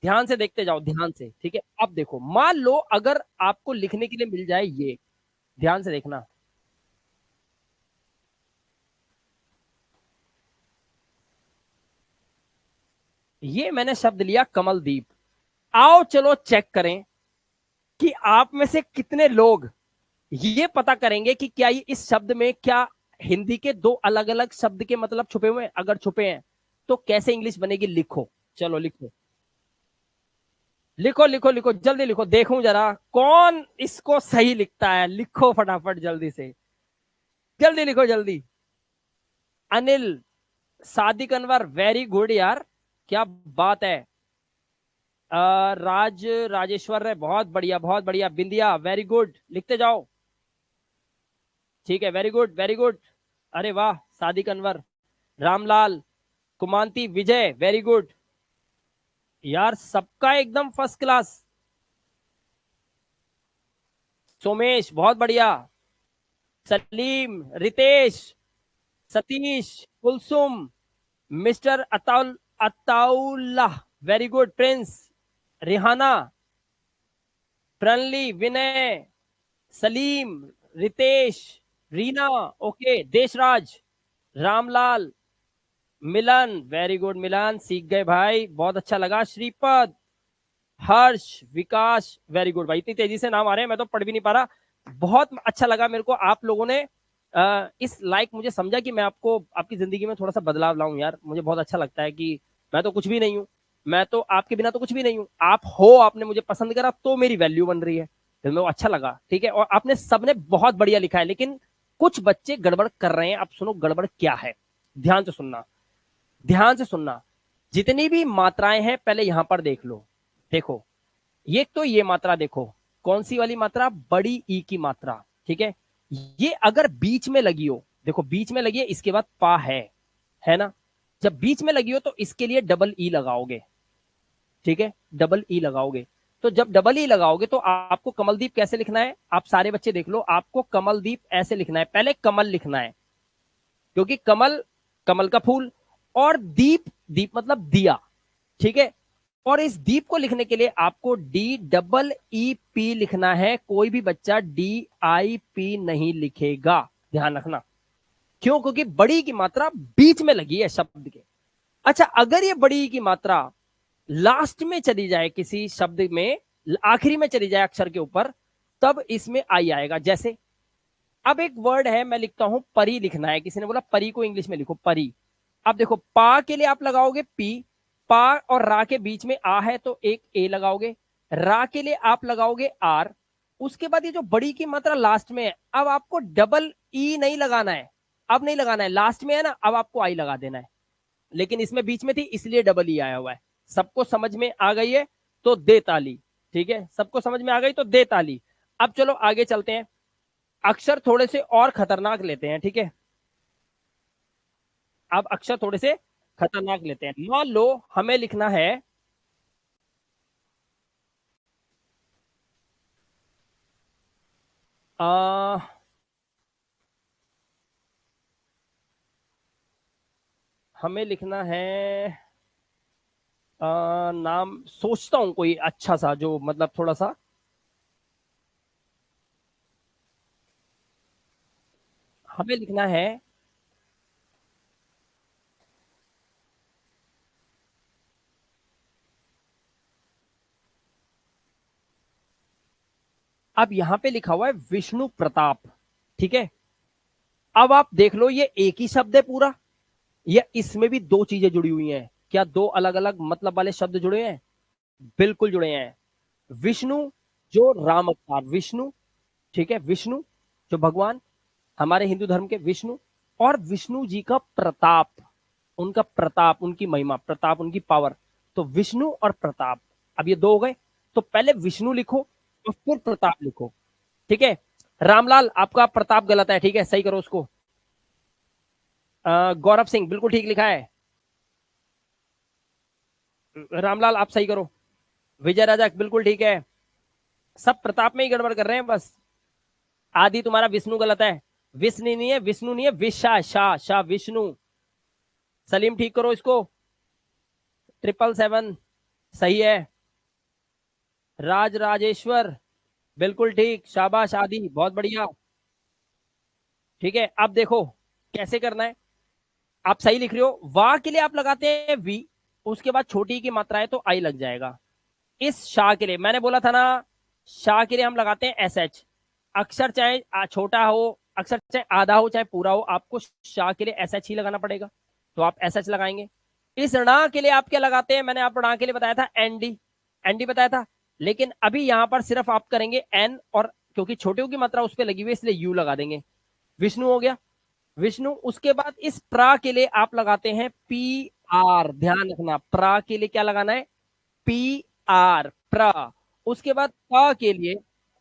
ध्यान से देखते जाओ, ध्यान से, ठीक है। अब देखो, मान लो अगर आपको लिखने के लिए मिल जाए ये, ध्यान से देखना, ये मैंने शब्द लिया कमलदीप। आओ चलो चेक करें कि आप में से कितने लोग ये पता करेंगे कि क्या ये इस शब्द में क्या हिंदी के दो अलग अलग शब्द के मतलब छुपे हुए हैं, अगर छुपे हैं तो कैसे इंग्लिश बनेगी, लिखो, चलो लिखो लिखो लिखो लिखो, जल्दी लिखो, देखूं जरा कौन इसको सही लिखता है, लिखो फटाफट जल्दी से, जल्दी लिखो जल्दी। अनिल, सादिक अनवर, वेरी गुड यार, क्या बात है। राजेश्वर है, बहुत बढ़िया, बिंदिया वेरी गुड, लिखते जाओ। ठीक है, वेरी गुड वेरी गुड, अरे वाह, सादिक अनवर, रामलाल, कुमांती, विजय, वेरी गुड यार, सबका एकदम फर्स्ट क्लास। सोमेश बहुत बढ़िया, Salim, Ritesh, Satish, Kulsum, mister Ataullah, very good, Prince, Rihana, Pranali, Vinay, Salim, Ritesh, Reena, okay, Deshraj, Ramlal, Milan, very good Milan, सीख गए भाई, बहुत अच्छा लगा, श्रीपद, हर्ष, विकास, वेरी गुड भाई, इतनी तेजी से नाम आ रहे हैं मैं तो पढ़ भी नहीं पा रहा। बहुत अच्छा लगा मेरे को, आप लोगों ने इस लाइक मुझे समझा कि मैं आपको आपकी जिंदगी में थोड़ा सा बदलाव लाऊं यार, मुझे बहुत अच्छा लगता है कि मैं तो कुछ भी नहीं हूं, मैं तो आपके बिना तो कुछ भी नहीं हूं, आप हो, आपने मुझे पसंद करा तो मेरी वैल्यू बन रही है, तो मेरे को अच्छा लगा। ठीक है, और आपने सबने बहुत बढ़िया लिखा है, लेकिन कुछ बच्चे गड़बड़ कर रहे हैं, अब सुनो गड़बड़ क्या है, ध्यान से सुनना, ध्यान से सुनना। जितनी भी मात्राएं हैं पहले यहां पर देख लो, देखो, ये तो ये मात्रा देखो, कौन सी वाली मात्रा, बड़ी ई की मात्रा, ठीक है, ये अगर बीच में लगी हो, देखो बीच में लगी है, इसके बाद पा है ना, जब बीच में लगी हो तो इसके लिए डबल ई लगाओगे, ठीक है, डबल ई लगाओगे। तो जब डबल ई लगाओगे तो आपको कमलदीप कैसे लिखना है, आप सारे बच्चे देख लो, आपको कमलदीप ऐसे लिखना है, पहले कमल लिखना है, क्योंकि कमल कमल का फूल, और दीप दीप मतलब दिया, ठीक है। और इस दीप को लिखने के लिए आपको डी डबल ई पी लिखना है, कोई भी बच्चा डी आई पी नहीं लिखेगा, ध्यान रखना। क्यों? क्योंकि बड़ी की मात्रा बीच में लगी है शब्द के। अच्छा, अगर ये बड़ी की मात्रा लास्ट में चली जाए किसी शब्द में, आखिरी में चली जाए अक्षर के ऊपर, तब इसमें आई आएगा। जैसे अब एक वर्ड है, मैं लिखता हूं परी, लिखना है, किसी ने बोला परी को इंग्लिश में लिखो, परी। अब देखो पा के लिए आप लगाओगे पी, पा और रा के बीच में आ है तो एक ए लगाओगे, रा के लिए आप लगाओगे आर, उसके बाद ये जो बड़ी की मात्रा लास्ट में है, अब आपको डबल ई नहीं लगाना है, अब नहीं लगाना है, लास्ट में है ना, अब आपको आई लगा देना है, लेकिन इसमें बीच में थी इसलिए डबल ई आया हुआ है। सबको समझ में आ गई है तो दे ताली, ठीक है, सबको समझ में आ गई तो दे ताली। अब चलो आगे चलते हैं, अक्षर थोड़े से और खतरनाक लेते हैं, ठीक है, अब अक्षर थोड़े से खतरनाक लेते हैं। मान लो हमें लिखना है आ, हमें लिखना है नाम सोचता हूं कोई अच्छा सा, जो मतलब थोड़ा सा, हमें लिखना है अब यहां पे लिखा हुआ है विष्णु प्रताप, ठीक है। अब आप देख लो ये एक ही शब्द है पूरा, या इसमें भी दो चीजें जुड़ी हुई हैं, क्या दो अलग अलग मतलब वाले शब्द जुड़े हैं? बिल्कुल जुड़े हैं। विष्णु जो राम अवतार विष्णु, ठीक है, विष्णु जो भगवान हमारे हिंदू धर्म के विष्णु, और विष्णु जी का प्रताप, उनका प्रताप, उनकी महिमा, प्रताप उनकी पावर, तो विष्णु और प्रताप। अब ये दो हो गए, तो पहले विष्णु लिखो और फिर प्रताप लिखो, ठीक है। रामलाल आपका प्रताप गलत है, ठीक है, सही करो उसको। गौरव सिंह बिल्कुल ठीक लिखा है, रामलाल आप सही करो। विजय राजा बिल्कुल ठीक है, सब प्रताप में ही गड़बड़ कर रहे हैं बस। आदि तुम्हारा विष्णु गलत है, विष्णु नहीं है, विष्णु नहीं है, विशा शाह शाह विष्णु। सलीम ठीक करो इसको, 777 सही है। राज राजेश्वर बिल्कुल ठीक, शाबाश आदि बहुत बढ़िया, ठीक है। अब देखो कैसे करना है, आप सही लिख रहे हो, वाह के लिए आप लगाते हैं वी, उसके बाद छोटी की मात्रा है तो आई लग जाएगा। इस शाह के लिए मैंने बोला था ना, शाह के लिए हम लगाते हैं एस एच, अक्षर चाहे छोटा हो, अक्षर चाहे आधा हो चाहे पूरा हो, आपको शाह के लिए एस एच ही लगाना पड़ेगा, तो आप एस एच लगाएंगे। इस णा के लिए आप क्या लगाते हैं, मैंने आपको णा के लिए बताया था एनडी, एनडी बताया था, लेकिन अभी यहां पर सिर्फ आप करेंगे एन, और क्योंकि छोटे की मात्रा उस पर लगी हुई है इसलिए यू लगा देंगे। विष्णु हो गया, विष्णु। उसके बाद इस प्रा के लिए आप लगाते हैं पी आर, ध्यान रखना, प्रा के लिए क्या लगाना है, पी आर, प्रा। उसके बाद ता के लिए,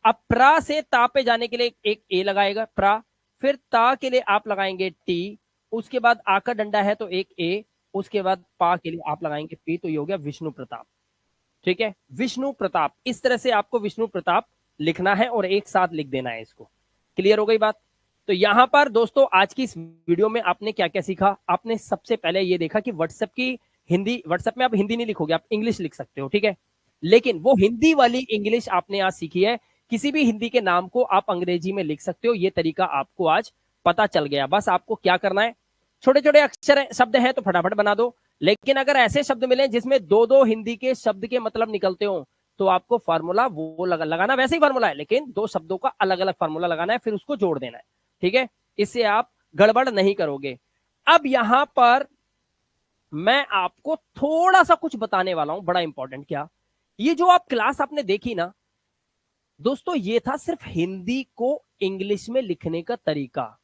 अब प्रा से ता पे जाने के लिए एक ए लगाएगा प्रा, फिर ता के लिए आप लगाएंगे टी, उसके बाद आ का डंडा है तो एक ए, उसके बाद पा के लिए आप लगाएंगे पी, तो ये हो गया विष्णु प्रताप, ठीक है, विष्णु प्रताप। इस तरह से आपको विष्णु प्रताप लिखना है और एक साथ लिख देना है इसको। क्लियर हो गई बात? तो यहां पर दोस्तों आज की इस वीडियो में आपने क्या क्या सीखा, आपने सबसे पहले ये देखा कि व्हाट्सएप की हिंदी, व्हाट्सएप में आप हिंदी नहीं लिखोगे, आप इंग्लिश लिख सकते हो, ठीक है, लेकिन वो हिंदी वाली इंग्लिश आपने आज सीखी है। किसी भी हिंदी के नाम को आप अंग्रेजी में लिख सकते हो, ये तरीका आपको आज पता चल गया। बस आपको क्या करना है, छोटे छोटे अक्षर शब्द हैं तो फटाफट बना दो, लेकिन अगर ऐसे शब्द मिले जिसमें दो दो हिंदी के शब्द के मतलब निकलते हो, तो आपको फार्मूला वो लगाना वैसे ही फार्मूला है, लेकिन दो शब्दों का अलग अलग फार्मूला लगाना है, फिर उसको जोड़ देना है, ठीक है, इससे आप गड़बड़ नहीं करोगे। अब यहां पर मैं आपको थोड़ा सा कुछ बताने वाला हूं, बड़ा इंपॉर्टेंट। क्या? ये जो आप क्लास आपने देखी ना दोस्तों, ये था सिर्फ हिंदी को इंग्लिश में लिखने का तरीका,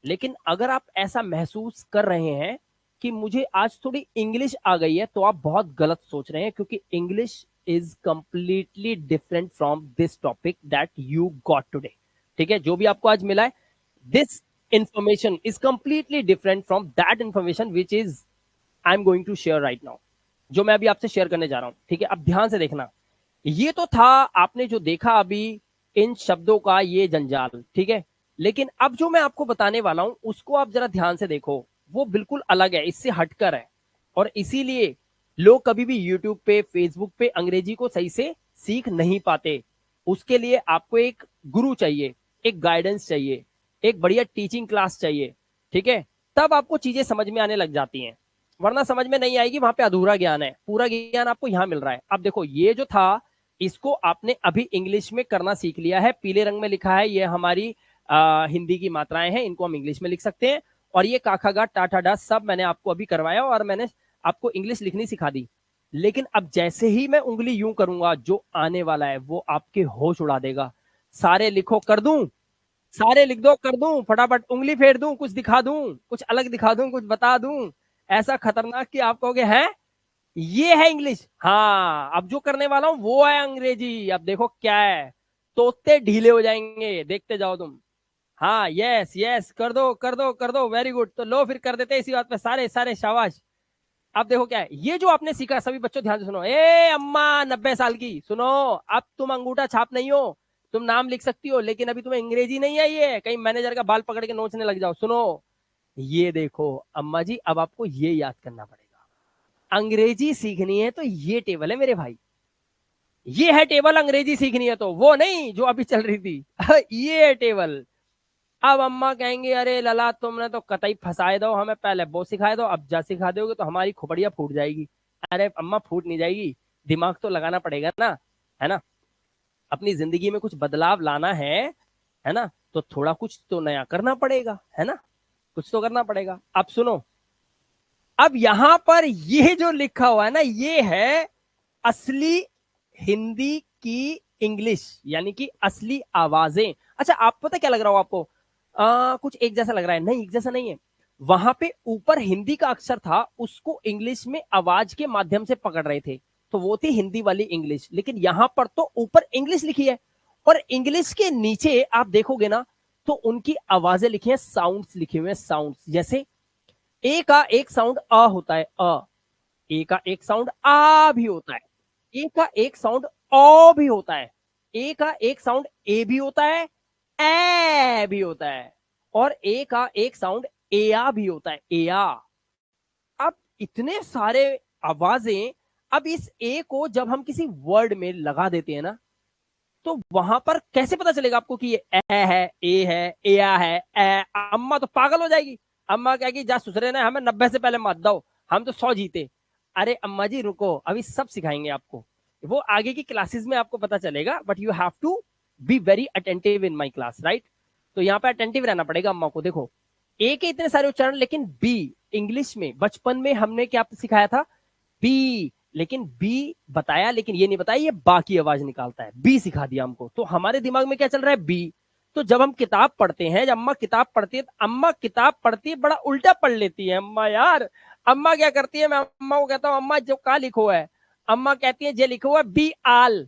लेकिन अगर आप ऐसा महसूस कर रहे हैं कि मुझे आज थोड़ी इंग्लिश आ गई है, तो आप बहुत गलत सोच रहे हैं, क्योंकि English is completely different from this topic that you got today, ठीक है, जो भी आपको आज मिला है This information is completely different from that information which is I am going to share right now, जो मैं अभी आपसे शेयर करने जा रहा हूं। ठीक है, अब ध्यान से देखना। ये तो था आपने जो देखा अभी इन शब्दों का ये जंजाल, ठीक है, लेकिन अब जो मैं आपको बताने वाला हूं उसको आप जरा ध्यान से देखो, वो बिल्कुल अलग है, इससे हटकर है। और इसीलिए लोग कभी भी यूट्यूब पे, फेसबुक पे अंग्रेजी को सही से सीख नहीं पाते। उसके लिए आपको एक गुरु चाहिए, एक गाइडेंस चाहिए, एक बढ़िया टीचिंग क्लास चाहिए, ठीक है, तब आपको चीजें समझ में आने लग जाती हैं, वरना समझ में नहीं आएगी, वहां पे अधूरा ज्ञान है। पूरा ज्ञान आपको यहां मिल रहा है। अब देखो ये जो था इसको आपने अभी इंग्लिश में करना सीख लिया है, पीले रंग में लिखा है, ये हमारी हिंदी की मात्राएं हैं, इनको हम इंग्लिश में लिख सकते हैं। और ये काखा गा टाटा डा सब मैंने आपको अभी करवाया और मैंने आपको इंग्लिश लिखनी सिखा दी। लेकिन अब जैसे ही मैं उंगली यूं करूंगा, जो आने वाला है वो आपके होश उड़ा देगा। सारे लिखो कर दूं, सारे लिख दो कर दूं, फटाफट उंगली फेर दूं, कुछ दिखा दूं, कुछ अलग दिखा दूं, कुछ बता दूं, ऐसा खतरनाक कि आप कहोगे है ये है इंग्लिश। हाँ, अब जो करने वाला हूं वो है अंग्रेजी। अब देखो क्या है, तोते ढीले हो जाएंगे, देखते जाओ तुम। हाँ, यस यस, कर दो कर दो कर दो, वेरी गुड। तो लो फिर कर देते इसी बात पे सारे सारे, शाबाश। अब देखो क्या है, ये जो आपने सीखा, सभी बच्चों ध्यान से सुनो। ए अम्मा 90 साल की सुनो, अब तुम अंगूठा छाप नहीं हो, तुम नाम लिख सकती हो, लेकिन अभी तुम्हें अंग्रेजी नहीं आई है, कहीं मैनेजर का बाल पकड़ के नोचने लग जाओ। सुनो, ये देखो अम्मा जी, अब आपको ये याद करना पड़ेगा। अंग्रेजी सीखनी है तो ये टेबल है मेरे भाई, ये है टेबल। अंग्रेजी सीखनी है तो वो नहीं जो अभी चल रही थी ये है टेबल। अब अम्मा कहेंगे अरे लला तुमने तो कतई फंसाए दो, हमें पहले वो सिखाए दो, अब जा सिखा दोगे तो हमारी खोपड़िया फूट जाएगी। अरे अम्मा फूट नहीं जाएगी, दिमाग तो लगाना पड़ेगा ना, है ना। अपनी जिंदगी में कुछ बदलाव लाना है ना, तो थोड़ा कुछ तो नया करना पड़ेगा, है ना, कुछ तो करना पड़ेगा। अब सुनो, अब यहां पर ये जो लिखा हुआ है ना, ये है असली हिंदी की इंग्लिश, यानी कि असली आवाजें। अच्छा, आप पता क्या लग रहा हो आपको, कुछ एक जैसा लग रहा है, नहीं एक जैसा नहीं है। वहां पे ऊपर हिंदी का अक्षर था, उसको इंग्लिश में आवाज के माध्यम से पकड़ रहे थे, तो वो थी हिंदी वाली इंग्लिश। लेकिन यहां पर तो ऊपर इंग्लिश लिखी है, और इंग्लिश के नीचे आप देखोगे ना, तो उनकी आवाजें लिखी है, साउंड्स लिखे हुए हैं, साउंड्स। जैसे ए का एक साउंड अ होता है, ए का एक साउंड आ भी होता है, ए का एक साउंड ओ भी होता है, ए का एक साउंड ए भी होता है, ए भी होता है, और ए का एक साउंड एया भी होता है, एया। अब इतने सारे आवाजें, अब इस ए को जब हम किसी वर्ड में लगा देते हैं ना, तो वहां पर कैसे पता चलेगा आपको कि ये ए है, ए है, एया है, ए। अम्मा तो पागल हो जाएगी, अम्मा कहेगी जा सुसरे ने हमें 90 से पहले मत दो, हम तो 100 जीते। अरे अम्मा जी रुको, अभी सब सिखाएंगे आपको, वो आगे की क्लासेस में आपको पता चलेगा, but you have to be very attentive in my class, right. तो यहाँ पे अटेंटिव रहना पड़ेगा अम्मा को। देखो ए के इतने सारे उच्चारण, लेकिन बी इंग्लिश में बचपन में हमने क्या सिखाया था, बी, लेकिन बी बताया, लेकिन ये नहीं बताया ये बा की आवाज निकालता है, बी सिखा दिया हमको। तो हमारे दिमाग में क्या चल रहा है, बी। तो जब हम किताब पढ़ते हैं, जब अम्मा किताब पढ़ती है, तो अम्मा किताब पढ़ती है बड़ा उल्टा पढ़ लेती है अम्मा यार। अम्मा क्या करती है, मैं अम्मा को कहता हूँ अम्मा जो का लिखो है, अम्मा कहती है जे लिखो हुआ है बी आल।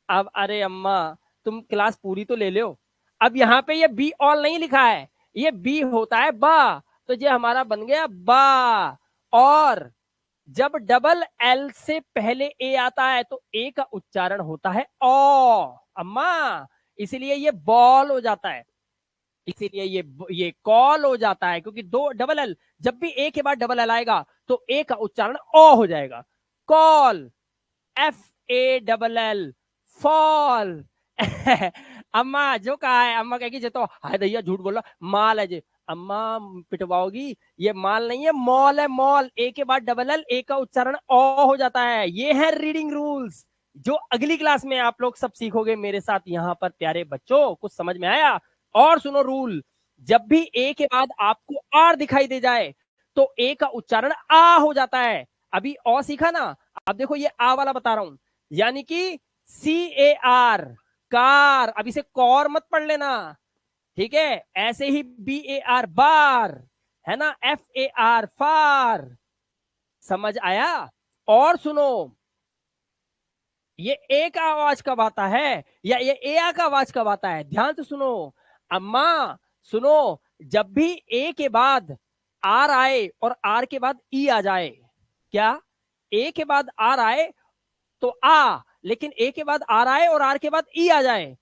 अब अरे अम्मा तुम क्लास पूरी तो ले लो, अब यहाँ पे ये बी ऑल नहीं लिखा है, ये बी होता है बा, तो ये हमारा बन गया बा। और जब डबल एल से पहले ए आता है तो ए का उच्चारण होता है ओ अम्मा, इसीलिए ये बॉल हो जाता है, इसीलिए ये कॉल हो जाता है, क्योंकि दो डबल एल, जब भी ए के बाद डबल एल आएगा तो ए का उच्चारण ओ हो जाएगा, call, F A double L, fall अम्मा जो कहा है, अम्मा कहेगी जे तो हाय दैया झूठ बोला, माल है जे। अम्मा पिटवाओगी, ये माल नहीं है मॉल है, मॉल। ए के बाद डबल एल, ए का उच्चारण ओ हो जाता है। ये है रीडिंग रूल्स, जो अगली क्लास में आप लोग सब सीखोगे मेरे साथ यहाँ पर। प्यारे बच्चों कुछ समझ में आया? और सुनो रूल, जब भी ए के बाद आपको आर दिखाई दे जाए तो ए का उच्चारण आ हो जाता है। अभी ओ सीखा ना, अब देखो ये आ वाला बता रहा हूं, यानी कि CAR कार, अब इसे कौर मत पढ़ लेना, ठीक है। ऐसे ही BAR बार, है ना, FAR फार, समझ आया? और सुनो, ये ए का आवाज कब आता है या ये ए का आवाज कब आता है, ध्यान से सुनो। अम्मा सुनो, जब भी ए के बाद आर आए और आर के बाद ई आ जाए, क्या ए के बाद आर आए तो आ, लेकिन ए के बाद आर आए और आर के बाद ई आ जाए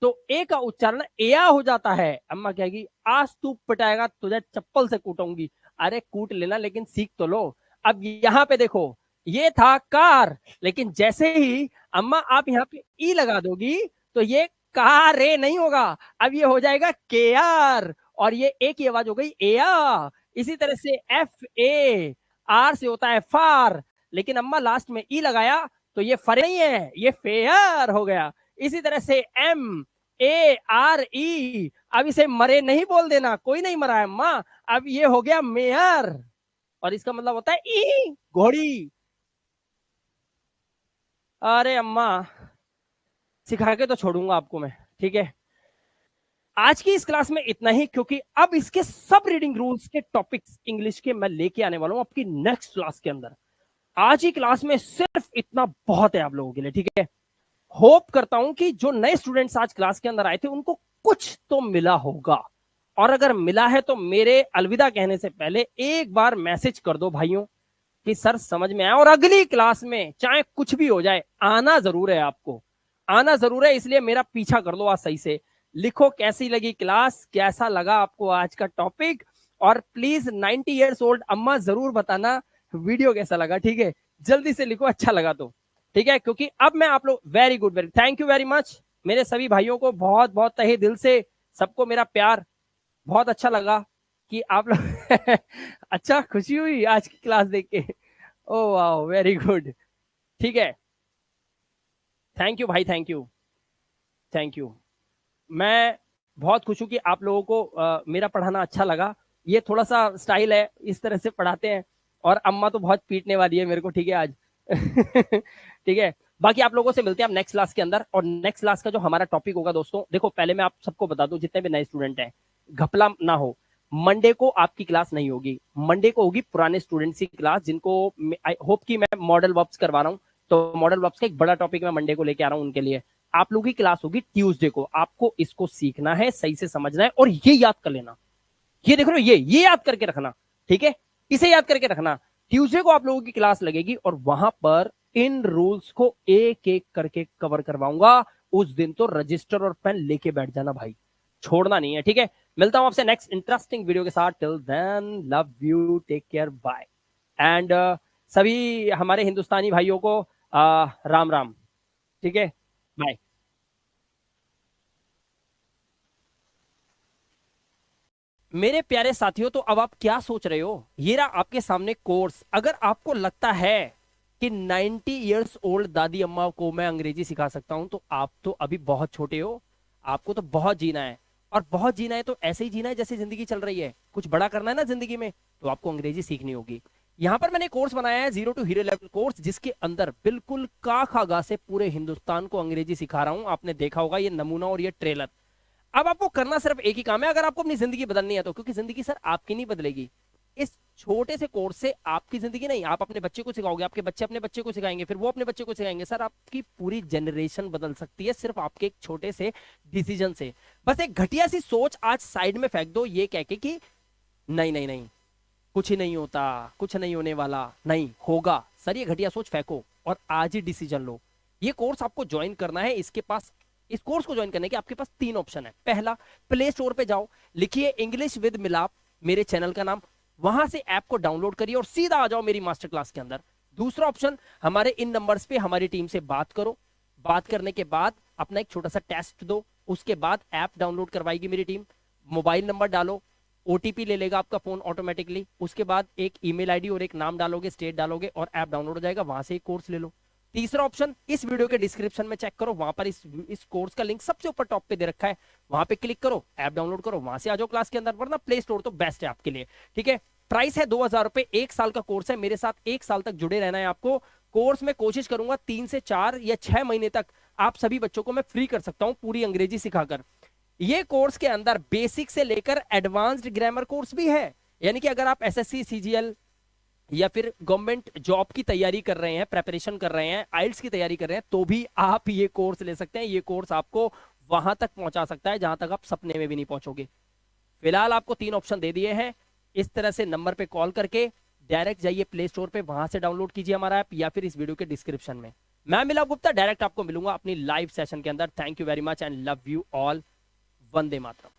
तो ए का उच्चारण एया हो जाता है। अम्मा कहेगी आज तू पिटाएगा, तुझे चप्पल से कूटूंगी। अरे कूट लेना, लेकिन सीख तो लो। अब यहाँ पे देखो, ये था कार, लेकिन जैसे ही अम्मा आप यहाँ पे ई लगा दोगी तो ये कारे नहीं होगा, अब ये हो जाएगा के आर, और ये ए की आवाज हो गई एया। इसी तरह से एफ ए, आर से होता है फार, लेकिन अम्मा लास्ट में ई लगाया तो ये फर नहीं है, ये फेयर हो गया। इसी तरह से एम ए आर ई, अब इसे मरे नहीं बोल देना, कोई नहीं मरा है अम्मा, अब ये हो गया मेयर, और इसका मतलब होता है ई, घोड़ी। अरे अम्मा सिखा के तो छोड़ूंगा आपको मैं, ठीक है। आज की इस क्लास में इतना ही, क्योंकि अब इसके सब रीडिंग रूल्स के टॉपिक्स इंग्लिश के मैं लेके आने वाला हूं आपकी नेक्स्ट क्लास के अंदर। आज ही क्लास में सिर्फ इतना बहुत है आप लोगों के लिए, ठीक है। होप करता हूं कि जो नए स्टूडेंट्स आज क्लास के अंदर आए थे उनको कुछ तो मिला होगा, और अगर मिला है तो मेरे अलविदा कहने से पहले एक बार मैसेज कर दो भाइयों कि सर समझ में आया, और अगली क्लास में चाहे कुछ भी हो जाए आना जरूर है, आपको आना जरूर है। इसलिए मेरा पीछा कर लो आज सही से। लिखो कैसी लगी क्लास, कैसा लगा आपको आज का टॉपिक, और प्लीज 90 ईयर्स ओल्ड अम्मा जरूर बताना वीडियो कैसा लगा, ठीक है। जल्दी से लिखो अच्छा लगा तो, ठीक है। क्योंकि अब मैं आप लोग, very good, very thank you very much मेरे सभी भाइयों को, बहुत बहुत तहे दिल से सबको मेरा प्यार। बहुत अच्छा लगा कि आप लोग अच्छा, खुशी हुई आज की क्लास देख के। ओ वाह, वेरी गुड, ठीक है। थैंक यू भाई, थैंक यू, थैंक यू। मैं बहुत खुश हूं कि आप लोगों को मेरा पढ़ाना अच्छा लगा। ये थोड़ा सा स्टाइल है, इस तरह से पढ़ाते हैं, और अम्मा तो बहुत पीटने वाली है मेरे को, ठीक है आज ठीक है। बाकी आप लोगों से मिलते हैं आप नेक्स्ट क्लास के अंदर, और नेक्स्ट क्लास का जो हमारा टॉपिक होगा दोस्तों, देखो पहले मैं आप सबको बता दूं, जितने भी नए स्टूडेंट हैं घपला ना हो, मंडे को आपकी क्लास नहीं होगी, मंडे को होगी पुराने स्टूडेंट्स की क्लास, जिनको आई होप कि मैं मॉडल वर्ब्स करवा रहा हूँ, तो मॉडल वर्ब्स का एक बड़ा टॉपिक मैं मंडे को लेके आ रहा हूँ उनके लिए। आप लोगों की क्लास होगी ट्यूसडे को, आपको इसको सीखना है, सही से समझना है, और ये याद कर लेना, ये देख रहे हो, ये याद करके रखना, ठीक है, इसे याद करके रखना। ट्यूसडे को आप लोगों की क्लास लगेगी, और वहां पर इन रूल्स को एक एक करके कवर करवाऊंगा। उस दिन तो रजिस्टर और पेन लेके बैठ जाना भाई, छोड़ना नहीं है, ठीक है। मिलता हूं आपसे नेक्स्ट इंटरेस्टिंग वीडियो के साथ। Till then love you, take care, bye. And सभी हमारे हिंदुस्तानी भाइयों को राम राम, ठीक है, बाय। मेरे प्यारे साथियों, तो अब आप क्या सोच रहे हो, ये रहा आपके सामने कोर्स। अगर आपको लगता है कि 90 इयर्स ओल्ड दादी अम्मा को मैं अंग्रेजी सिखा सकता हूं, तो आप तो अभी बहुत छोटे हो, आपको तो बहुत जीना है, और बहुत जीना है तो ऐसे ही जीना है जैसे जिंदगी चल रही है। कुछ बड़ा करना है ना जिंदगी में, तो आपको अंग्रेजी सीखनी होगी। यहां पर मैंने कोर्स बनाया है 0 to हीरो लेवल कोर्स, जिसके अंदर बिल्कुल का खागा से पूरे हिंदुस्तान को अंग्रेजी सिखा रहा हूं। आपने देखा होगा ये नमूना और ये ट्रेलर। अब आपको करना सिर्फ एक ही काम है, अगर आपको अपनी जिंदगी बदलनी है तो, क्योंकि जिंदगी सर आपकी नहीं बदलेगी, इस छोटे से कोर्स से आपकी जिंदगी नहीं, आप अपने बच्चे को सिखाओगे, आपके बच्चे अपने बच्चे को सिखाएंगे, फिर वो अपने बच्चे को सिखाएंगे। सर आपकी पूरी जनरेशन बदल सकती है सिर्फ आपके एक छोटे से डिसीजन से। बस एक घटिया सी सोच आज साइड में फेंक दो, ये कह के कि नहीं नहीं नहीं, कुछ ही नहीं होता, कुछ नहीं होने वाला, नहीं होगा। सर ये घटिया सोच फेंको और आज ही डिसीजन लो। ये कोर्स आपको ज्वाइन करना है, इसके पास, इस कोर्स को ज्वाइन करने के आपके पास 3 ऑप्शन है। पहला, प्ले स्टोर पे जाओ, लिखिए इंग्लिश विद मिलाप, मेरे चैनल का नाम, वहां से ऐप को डाउनलोड करिए और सीधा आ जाओ मेरी मास्टर क्लास के अंदर। दूसरा ऑप्शन, हमारे इन नंबर्स पे हमारी टीम से बात करो, बात करने के बाद अपना एक छोटा सा टेस्ट दो, उसके बाद ऐप डाउनलोड करवाएगी मेरी टीम। मोबाइल नंबर डालो, ओटीपी ले लेगा आपका फोन ऑटोमेटिकली, उसके बाद एक ईमेल आईडी और एक नाम डालोगे, स्टेट डालोगे, और ऐप डाउनलोड हो जाएगा, वहां से एक कोर्स ले लो। तीसरा ऑप्शन, इस वीडियो के डिस्क्रिप्शन में चेक करो, वहां पर इस कोर्स का लिंक सबसे ऊपर टॉप पे दे रखा है, वहां पे क्लिक करो, ऐप डाउनलोड करो, वहां से आ जाओ क्लास के अंदर, वरना प्ले स्टोर तो बेस्ट है आपके लिए, ठीक है। प्राइस है 2000 रुपए, 1 साल का कोर्स है, मेरे साथ 1 साल तक जुड़े रहना है आपको। कोर्स में कोशिश करूंगा 3 से 4 या 6 महीने तक आप सभी बच्चों को मैं फ्री कर सकता हूं पूरी अंग्रेजी सिखाकर। ये कोर्स के अंदर बेसिक से लेकर एडवांस्ड ग्रामर कोर्स भी है, यानी कि अगर आप एसएससी सीजीएल या फिर गवर्नमेंट जॉब की तैयारी कर रहे हैं, प्रेपरेशन कर रहे हैं, आइल्स की तैयारी कर रहे हैं, तो भी आप ये कोर्स ले सकते हैं। ये कोर्स आपको वहां तक पहुंचा सकता है जहां तक आप सपने में भी नहीं पहुंचोगे। फिलहाल आपको 3 ऑप्शन दे दिए हैं। इस तरह से नंबर पे कॉल करके डायरेक्ट जाइए प्ले स्टोर पे, वहां से डाउनलोड कीजिए हमारा ऐप, या फिर इस वीडियो के डिस्क्रिप्शन में। मैं मिला गुप्ता डायरेक्ट आपको मिलूंगा अपनी लाइव सेशन के अंदर। Thank you very much and love you all. Vande Mataram.